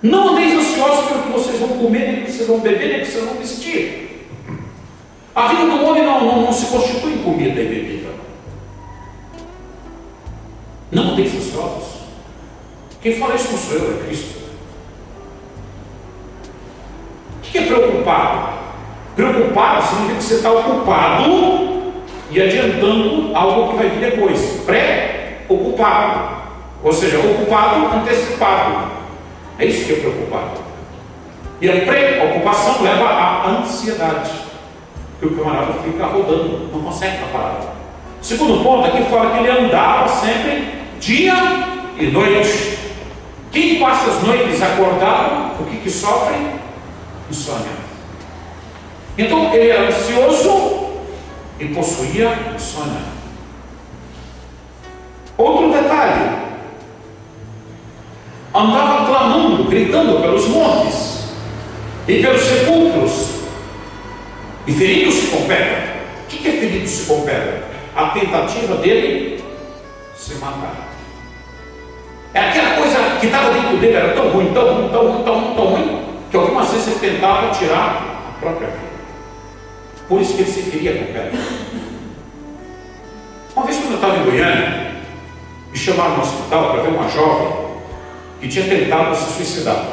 Não andeis ansiosos pelo que vocês vão comer, nem que vocês vão beber, nem que vocês vão vestir. A vida do homem não se constitui em comida e bebida. Não andeis ansiosos. Quem fala isso não sou eu, é Cristo. O que é preocupado? Preocupado significa que você está ocupado e adiantando algo que vai vir depois. Pré-ocupado. Ou seja, ocupado antecipado. É isso que é preocupado. E a preocupação leva à ansiedade. Porque o camarada fica rodando, não consegue estar parado. Segundo ponto, aqui fala que ele andava sempre dia e noite. Quem passa as noites acordado, o que sofre? Insônia. Então ele era ansioso e possuía insônia. Outro detalhe: andava clamando, gritando pelos montes e pelos sepulcros, e ferindo-se com pedra. O que é ferido-se com pedra? A tentativa dele se matar. É aquela coisa que estava dentro dele, era tão ruim, que algumas vezes ele tentava tirar a própria vida. Por isso que ele se feria com pedra. Uma vez, quando eu estava em Goiânia, me chamaram no hospital para ver uma jovem que tinha tentado se suicidar.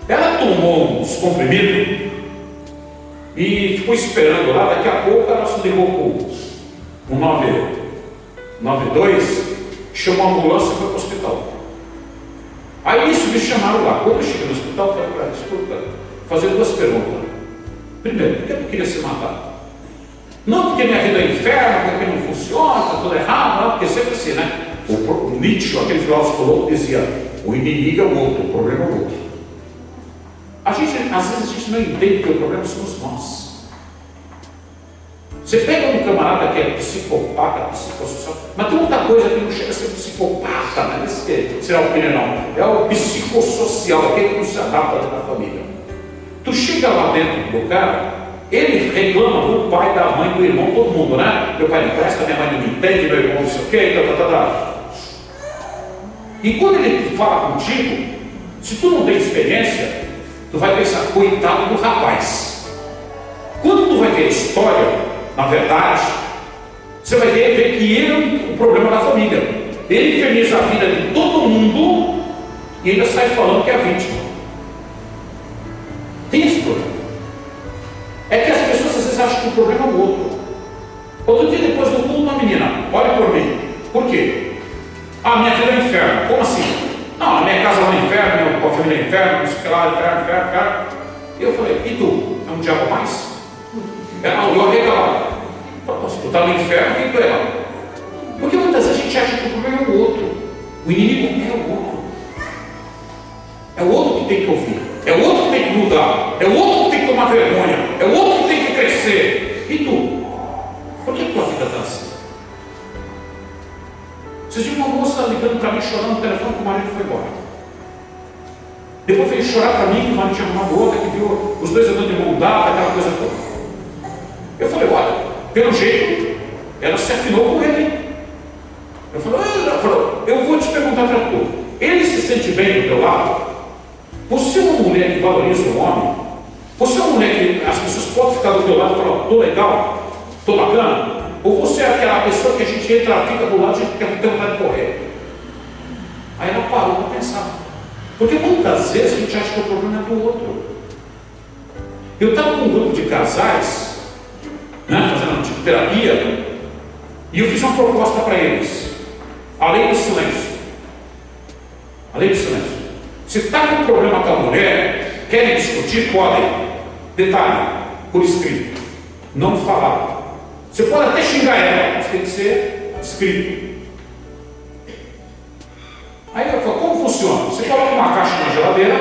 Ela tomou uns comprimidos e ficou esperando lá. Daqui a pouco ela se ligou com o 192, chamou a ambulância e foi para o hospital. Aí isso me chamaram lá. Quando eu cheguei no hospital, eu falei para ela: escuta, fazer duas perguntas. Primeiro, por que eu queria se matar? Não porque minha vida é inferno, porque não funciona, está tudo errado, não, porque sempre assim, né? O Nietzsche, aquele filósofo louco, dizia: o inimigo é o outro, o problema é o outro. Às vezes a gente não entende que o problema somos nós. Você pega um camarada que é psicopata, psicossocial, mas tem muita coisa que não chega a ser psicopata, né? Esse será o opinião, não. É o psicossocial, aquele que não se adapta da família. Tu chega lá dentro do cara, ele reclama do pai, da mãe, do irmão, todo mundo, né? Meu pai não presta, minha mãe não me entende, meu irmão não sei o quê, E quando ele fala contigo, se tu não tem experiência, tu vai pensar: coitado do rapaz. Quando tu vai ver a história, na verdade, você vai ver que ele é o problema da família. Ele inferniza a vida de todo mundo e ainda sai falando que é a vítima. Tem esse problema. É que as pessoas às vezes acham que o problema é o outro. Outro dia, depois do culto, uma menina: olha por mim. Por quê? Ah, minha vida é um inferno. Como assim? Não, a minha casa é um inferno, minha família é um inferno, não sei o que lá, inferno. E eu falei: e tu? É um diabo a mais? Eu reclamava. Se tu está no inferno, quem tu é? Porque muitas vezes a gente acha que o problema é o outro. O inimigo é o outro. É o outro que tem que ouvir. É o outro que tem que mudar. É o outro que tem que tomar vergonha. É o outro que tem que crescer. E tu? Por que tua vida está assim? Vocês viram uma moça ligando para mim, chorando no telefone, que o marido foi embora. Depois veio chorar para mim que o marido tinha arrumado outra, que viu os dois andando de mão dada, aquela coisa toda. Eu falei: olha, pelo jeito, ela se afinou com ele. Eu falei: eu vou te perguntar para tu, ele se sente bem do teu lado? Você é uma mulher que valoriza o homem? Você é uma mulher que as pessoas podem ficar do teu lado e falar: tô legal, tô bacana? Ou você é aquela pessoa que a gente entra, fica do lado e a gente quer ter vontade de correr? Aí ela parou para pensar. Porque muitas vezes a gente acha que o problema é do outro. Eu estava com um grupo de casais, né, fazendo tipo terapia, e eu fiz uma proposta para eles: a lei do silêncio. A lei do silêncio. Se está com um problema com a mulher, querem discutir, podem. Detalhe: por escrito. Não falar. Você pode até xingar ela, mas tem que ser escrito. Aí eu falo: como funciona? Você coloca uma caixa na geladeira,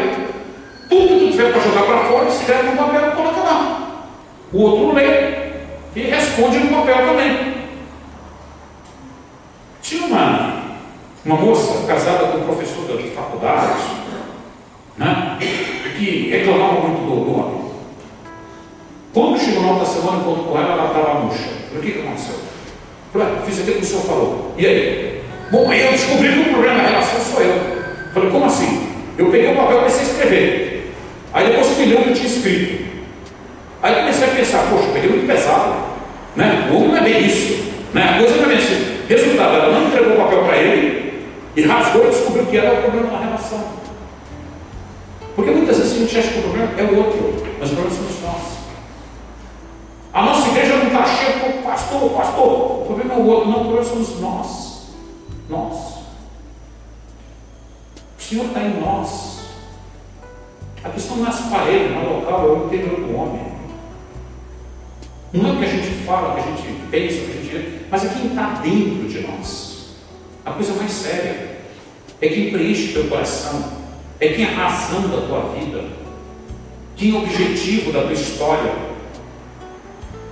tudo que tu tiver para jogar para fora, escreve no papel e coloca lá. O outro lê e responde no papel também. Tinha uma moça casada com um professor de faculdade, né, que reclamava muito do homem. Quando chegou na outra semana, encontro com ela, ela estava murcha. O que aconteceu? Eu falei: fiz aquilo que o senhor falou. E aí? Bom, aí eu descobri que o problema da relação sou eu. Eu falei: como assim? Eu peguei o papel e comecei a escrever. Aí depois fui ler o que eu tinha escrito. Aí comecei a pensar: poxa, eu peguei muito pesado, né? O homem não é bem isso, né? A coisa não é bem assim. Resultado: ela não entregou o papel para ele e rasgou e descobriu que era o problema da relação. Porque muitas vezes a gente acha que o problema é o outro, mas o problema somos nós. A nossa igreja não está cheia com pastor. O problema é o outro, não, o problema somos nós. Nós. O Senhor está em nós. A questão não é as paredes, não é o local, é o interior do homem. Não é o que a gente fala, o que a gente pensa, o que a gente... mas é quem está dentro de nós. A coisa mais séria é quem preenche o teu coração, é quem é a razão da tua vida, quem é o objetivo da tua história.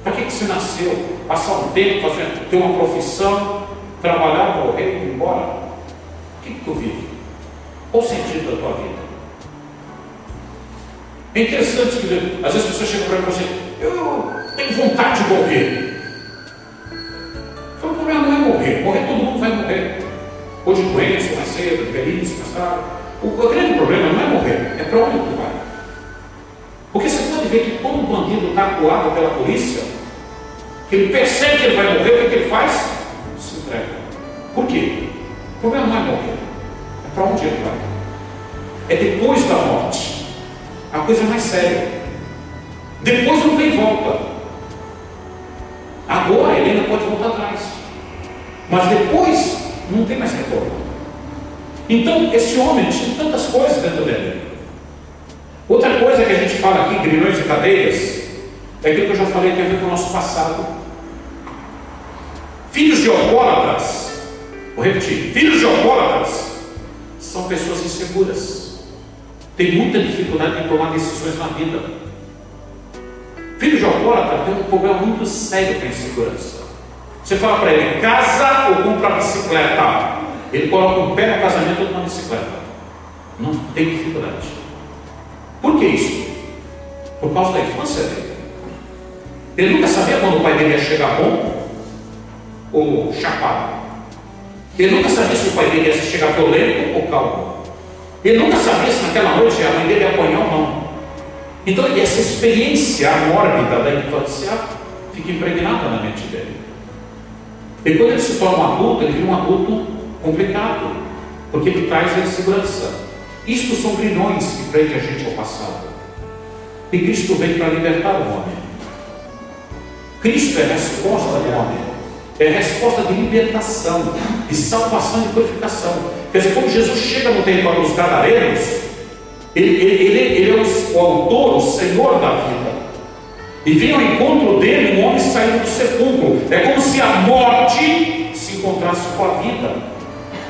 Para que você nasceu? Passar um tempo, ter uma profissão, trabalhar, morrer, ir embora? O que tu vive? Qual o sentido da tua vida? É interessante que às vezes as pessoas chegam para mim e falam assim: eu tenho vontade de morrer. Eu falo: o problema não é morrer. Morrer, todo mundo vai morrer. Ou de doença, mais cedo, de velhice, mais tarde. O grande problema não é morrer, é para onde tu vai. Porque você pode ver que quando o bandido está acuado pela polícia, que ele percebe que ele vai morrer, o que ele faz? Se entrega. Por quê? O problema não é morrer, é para onde ele vai. É depois da morte. A coisa mais séria. Depois não tem volta. Agora ele ainda pode voltar atrás, mas depois não tem mais retorno. Então esse homem tinha tantas coisas dentro dele. Outra coisa que a gente fala aqui, grilhões e cadeias, é aquilo que eu já falei, tem a ver com o nosso passado. Filhos de alcoólatras Vou repetir: filhos de alcoólatras são pessoas inseguras, têm muita dificuldade de tomar decisões na vida. Filho de alcoólatra tem um problema muito sério com a insegurança. Você fala para ele: casa ou compra bicicleta? Ele coloca um pé no casamento ou numa bicicleta. Não tem dificuldade. Por que isso? Por causa da infância dele. Ele nunca sabia quando o pai dele ia chegar bom ou chapado. Ele nunca sabia se o pai dele ia chegar violento ou calmo. Ele nunca sabia se naquela noite a mãe dele ia apanhar ou não. Então essa experiência mórbida da infância fica impregnada na mente dele. E quando ele se torna um adulto, ele vira um adulto complicado, porque ele traz a insegurança. Isto são grilhões que prendem a gente ao passado. E Cristo veio para libertar o homem. Cristo é a resposta do homem. É a resposta de libertação, de salvação e purificação. Quer dizer, quando Jesus chega no território dos gadarenos, ele é o autor, o Senhor da vida. E vem ao encontro dele um homem saindo do sepulcro. É como se a morte se encontrasse com a vida.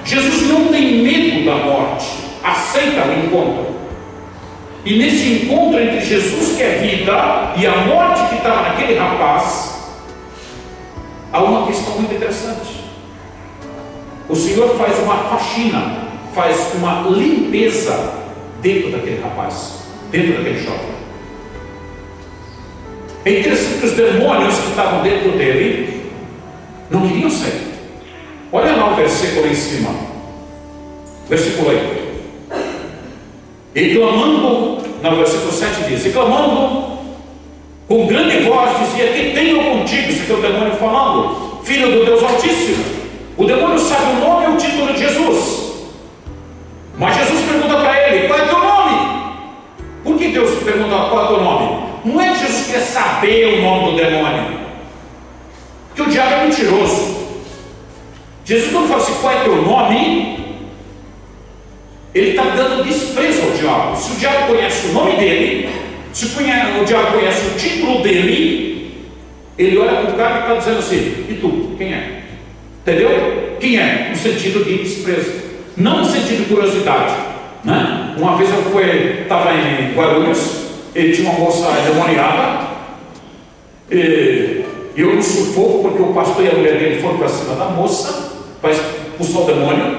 Jesus não tem medo da morte, aceita o encontro. E nesse encontro entre Jesus, que é vida, e a morte que estava naquele rapaz, há uma questão muito interessante. O Senhor faz uma faxina, faz uma limpeza dentro daquele rapaz, dentro daquele jovem. É interessante que os demônios que estavam dentro dele não queriam sair. Olha lá o versículo em cima, versículo 8. E clamando, no versículo 7 diz: e clamando com grande voz dizia: que tenho contigo? Isso aqui é o demônio falando, filho do Deus Altíssimo. O demônio sabe o nome e o título de Jesus, mas Jesus pergunta para ele: qual é teu nome? Por que Deus pergunta qual é teu nome? Não é que Jesus quer saber o nome do demônio, porque o diabo é mentiroso. Jesus, quando fala assim, qual é teu nome, ele está dando desprezo ao diabo. Se o diabo conhece o nome dele, se o diabo conhece o título dele, ele olha para o cara e está dizendo assim: e tu, quem é? Entendeu? Quem é? No sentido de desprezo, não no sentido de curiosidade, né? Uma vez eu estava em Guarulhos, ele tinha uma moça endemoniada, e eu no sufoco, porque o pastor e a mulher dele foram para cima da moça para expulsar o demônio,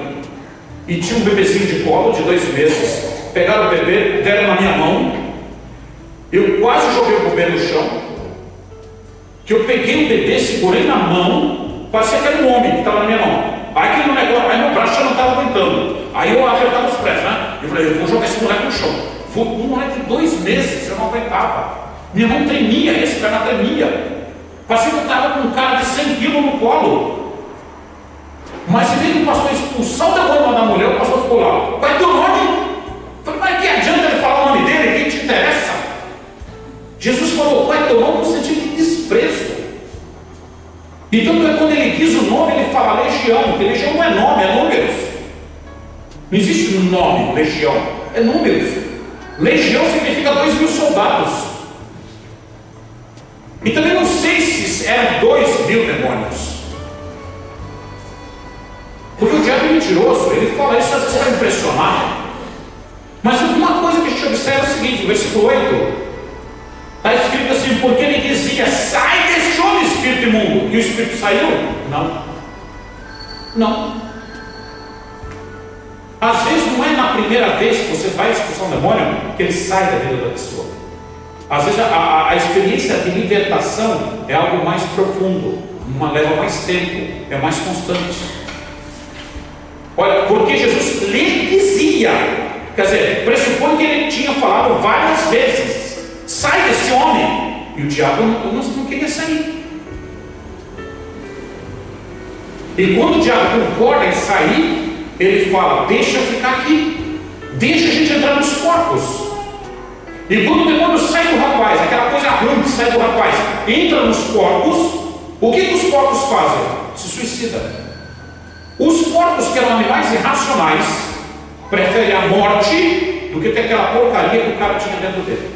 e tinha um bebezinho de colo de 2 meses. Pegaram o bebê, deram na minha mão, eu quase joguei o bebê no chão, que eu peguei o bebê, segurei na mão, parecia que era um homem que estava na minha mão. Aí que no negócio, aí meu braço já não estava aguentando, aí eu apertava os pés, né? Eu falei: eu vou jogar esse moleque no chão. Foi um moleque de 2 meses, eu não aguentava, minha mão tremia, esse perna tremia, parecia que eu estava com um cara de 100 quilos no colo. Mas em vez do pastor expulsar o demônio da mulher, o pastor ficou lá: qual é teu nome? Eu falei: mas que adianta ele falar o nome dele? Quem te interessa? Jesus falou: qual é teu nome? No sentido de desprezo. Então quando ele diz o nome, ele fala legião, porque legião não é nome, é números. Não existe um nome, legião, é números. Legião significa 2.000 soldados. E também não sei se eram 2.000 demônios, porque o diabo é mentiroso, ele fala isso às vezes para impressionar. Mas uma coisa que a gente observa é o seguinte: no versículo 8 está escrito assim: porque ele dizia: sai deste homem, espírito imundo. E o espírito saiu? Não. Às vezes não é na primeira vez que você vai expulsar um demônio que ele sai da vida da pessoa. Às vezes a experiência de libertação é algo mais profundo, leva mais tempo, é mais constante. Olha, porque Jesus lhe dizia, quer dizer, pressupõe que ele tinha falado várias vezes: sai desse homem. E o diabo não queria sair. E quando o diabo concorda em sair, ele fala: deixa eu ficar aqui, deixa a gente entrar nos corpos. E quando o demônio sai do rapaz, aquela coisa ruim que sai do rapaz, entra nos corpos, o que os corpos fazem? Se suicidam. Os porcos, que eram animais irracionais, preferem a morte do que ter aquela porcaria que o cara tinha dentro dele.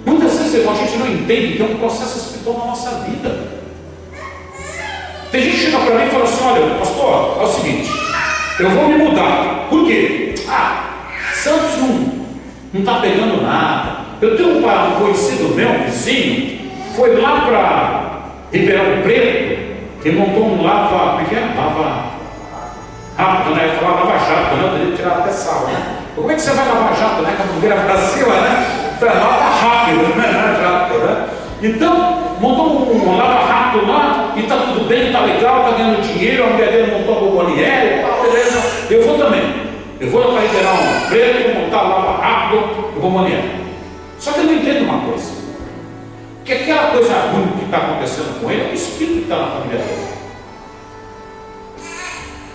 Muitas vezes a gente não entende que é um processo espiritual na nossa vida. Tem gente que chega para mim e fala assim: olha, pastor, é o seguinte, eu vou me mudar. Por quê? Santos não está pegando nada. Eu tenho um conhecido meu, vizinho, foi lá para Ribeirão Preto e montou um lava rápido, né? Eu falava lava jato, né? Eu teria que tirar até sal, né? Como é que você vai lavar jato, né? Com a mangueira para cima, né? Para lava rápido, né? Jato, né? Então, montou um lava rápido lá e está tudo bem, está legal, está ganhando dinheiro. A mulher dele montou a bomboniere, beleza. Eu vou também. Eu vou para Ribeirão Preto, montar lava rápido e bomboniere. Só que eu não entendo uma coisa. Que aquela coisa ruim que está acontecendo com ele é o espírito que está na família dele.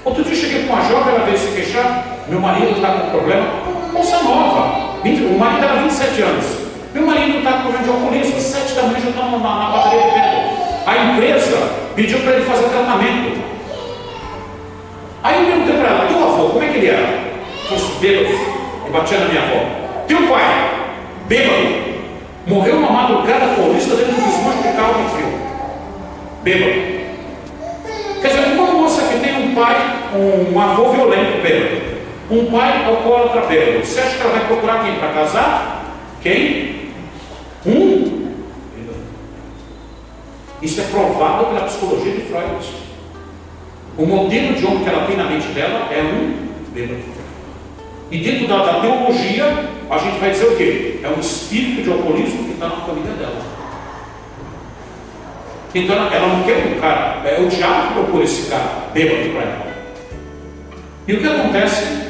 Outro dia eu cheguei com uma jovem, ela veio se queixar. Meu marido está com problema, moça nova, o marido era 27 anos. Meu marido está com problema de alcoolismo, 7 da manhã já está na bateria de vento. A empresa pediu para ele fazer tratamento. Aí eu perguntei para ela: teu avô, como é que ele era? Fosse bêbado, e batia na minha avó. Teu pai, bêbado, morreu uma madrugada paulista dentro do desmanche de carro de frio. Bêbado. Quer dizer, uma moça que tem um pai, um avô violento bêbado, um pai alcoólatra bêbado, você acha que ela vai procurar quem para casar? Quem? Isso é provado pela psicologia de Freud. O modelo de homem que ela tem na mente dela é um bêbado. E dentro da teologia, a gente vai dizer o quê? É um espírito de alcoolismo que está na família dela. Então ela não quer um cara, é o diabo que procura esse cara bêbado para ela. E o que acontece?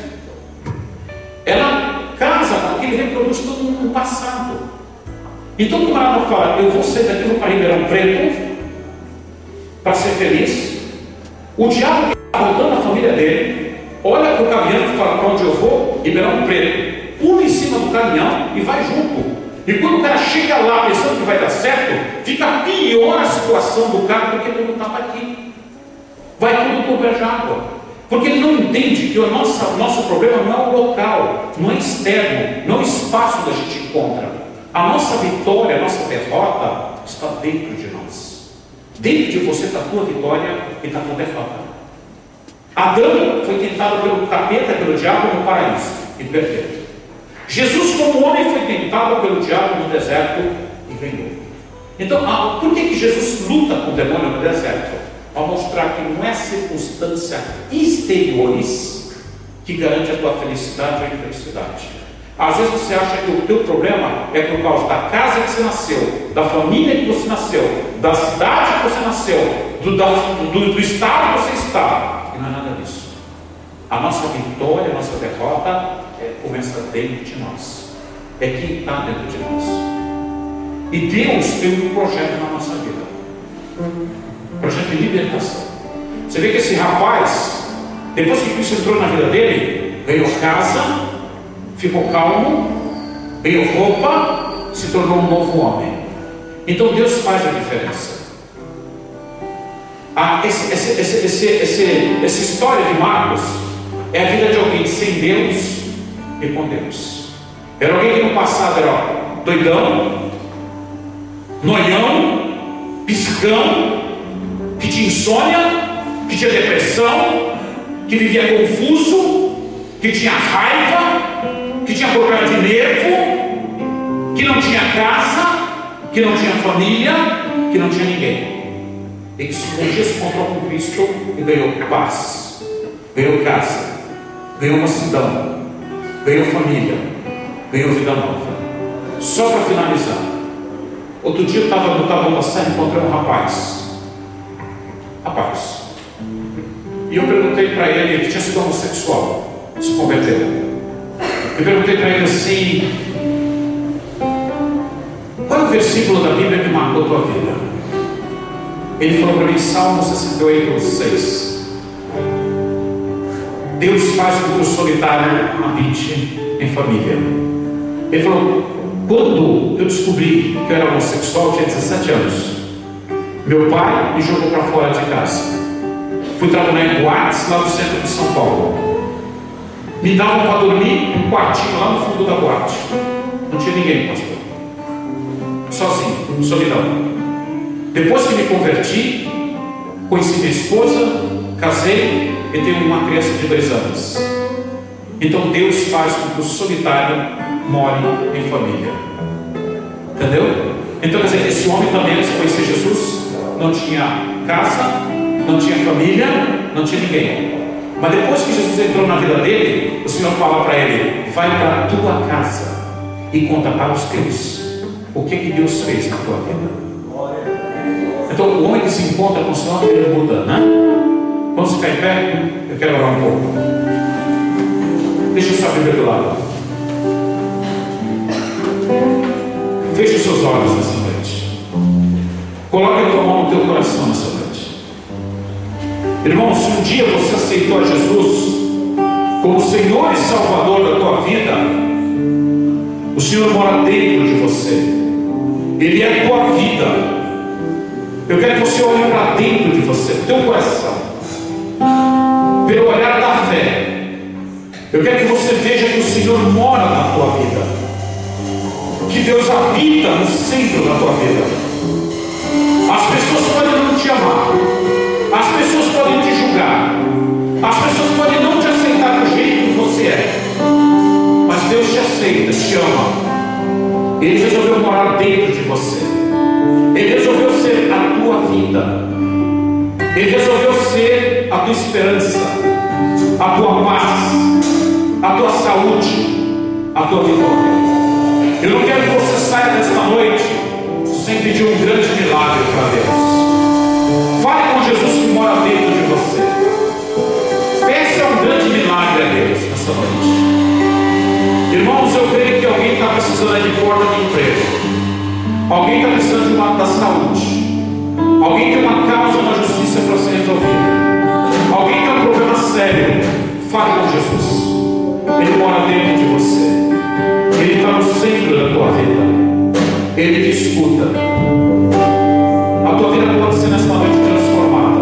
Ela casa porque ele reproduz todo um passado. Então o camarada fala: eu vou sair daqui, vou para Ribeirão Preto para ser feliz. O diabo que está voltando a família dele olha para o caminhão e fala: para onde eu vou? Ribeirão Preto. Pula em cima do caminhão e vai junto. E quando o cara chega lá pensando que vai dar certo, fica pior a situação do cara do que quando estava aqui. Vai tudo por pé de água. Porque ele não entende que o nosso problema não é o local, não é externo, não é o espaço que a gente encontra. A nossa vitória, a nossa derrota está dentro de nós. Dentro de você está a tua vitória e está a tua derrota. Adão foi tentado pelo capeta, pelo diabo no paraíso e perdeu. Jesus, como homem, foi tentado pelo diabo no deserto e ganhou. Então, por que Jesus luta com o demônio no deserto? Para mostrar que não é a circunstância exteriores que garante a tua felicidade ou infelicidade. Às vezes você acha que o teu problema é por causa da casa que você nasceu, da família que você nasceu, da cidade que você nasceu, do estado que você está. E não é nada disso. A nossa vitória, a nossa derrota começa dentro de nós. É quem está dentro de nós. E Deus tem um projeto na nossa vida. Projeto de libertação. Você vê que esse rapaz, depois que Cristo entrou na vida dele, ganhou casa, ficou calmo, ganhou roupa, se tornou um novo homem. Então Deus faz a diferença. Essa história de Marcos é a vida de alguém sem Deus e com Deus. Era alguém que no passado era doidão, noião, piscão, que tinha insônia, que tinha depressão, que vivia confuso, que tinha raiva, que tinha problema de nervo, que não tinha casa, que não tinha família, que não tinha ninguém. E que um dia se encontrou com Cristo e ganhou paz, ganhou casa, ganhou mansidão, ganhou família, ganhou vida nova. Só para finalizar, outro dia eu estava no Taboão da Serra e encontrei um rapaz. E eu perguntei para ele, ele tinha sido homossexual, se converteu. Eu perguntei para ele assim: qual é o versículo da Bíblia que marcou a tua vida? Ele falou para mim: Salmo 68, 6. Deus faz com que o solitário habite em família. Ele falou: quando eu descobri que eu era homossexual, eu tinha 17 anos. Meu pai me jogou para fora de casa. Fui trabalhar em boates lá no centro de São Paulo. Me davam para dormir um quartinho lá no fundo da boate. Não tinha ninguém, pastor. Sozinho, solidão. Depois que me converti, conheci minha esposa, casei e tenho uma criança de 2 anos. Então Deus faz com que o solitário more em família. Entendeu? Então, quer dizer, esse homem também, antes de conhecer Jesus, não tinha casa, não tinha família, não tinha ninguém. Mas depois que Jesus entrou na vida dele, o Senhor fala para ele: vai para a tua casa e conta para os teus o que Deus fez na tua vida. Então o homem que se encontra com o Senhor, ele muda, né? Vamos ficar em pé? Eu quero orar um pouco. Deixa eu só Bíblia do lado. Feche os seus olhos nessa noite. Coloque a tua mão no teu coração nessa noite. Irmão, se um dia você aceitou a Jesus como Senhor e Salvador da tua vida, o Senhor mora dentro de você. Ele é a tua vida. Eu quero que você olhe para dentro de você, teu coração, pelo olhar da fé. Eu quero que você veja que o Senhor mora na tua vida, que Deus habita no centro da tua vida. As pessoas podem não te amar, as pessoas podem te julgar, as pessoas podem não te aceitar do jeito que você é, mas Deus te aceita, te ama. Ele resolveu morar dentro de você. Ele resolveu ser a tua vida. Ele resolveu ser a tua esperança, a tua paz, a tua saúde, a tua vitória. Eu não quero que você saia desta noite sem pedir um grande milagre para Deus. Fale com Jesus que mora dentro de você. Peça um grande milagre a Deus nesta noite. Irmãos, eu creio que alguém está precisando de porta de emprego. Alguém está precisando de uma da saúde. Alguém tem uma causa na justiça para ser resolvida. Alguém tem um problema sério. Fale com Jesus. Ele mora dentro de você. Ele está no centro da tua vida. Ele te escuta. A tua vida pode ser nesta noite transformada.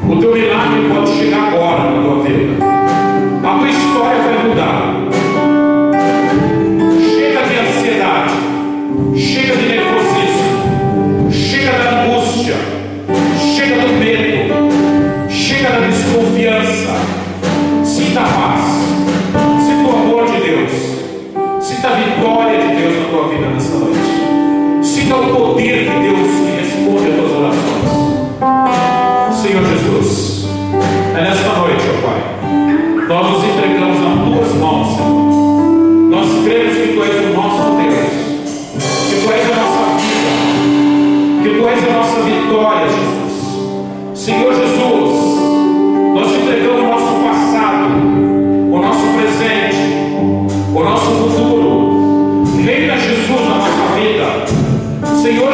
O teu milagre pode chegar agora na tua vida. A tua história vai mudar. Chega de ansiedade. Chega de nervosismo. Chega da angústia. Chega do medo. Chega da desconfiança. Sinta a paz. Sinta o amor de Deus. Sinta a vitória de Deus na tua vida nessa noite. Sinta o poder de Deus que responde às tuas orações. Senhor Jesus, é nesta noite, ó Pai, nós nos entregamos nas tuas mãos, Senhor. Nós cremos que Tu és o nosso Deus, que Tu és a nossa vida, que Tu és a nossa vitória, Jesus. Senhor Jesus, nós te entregamos o nosso passado, o nosso presente, o nosso futuro. Reina Jesus na nossa vida. Senhor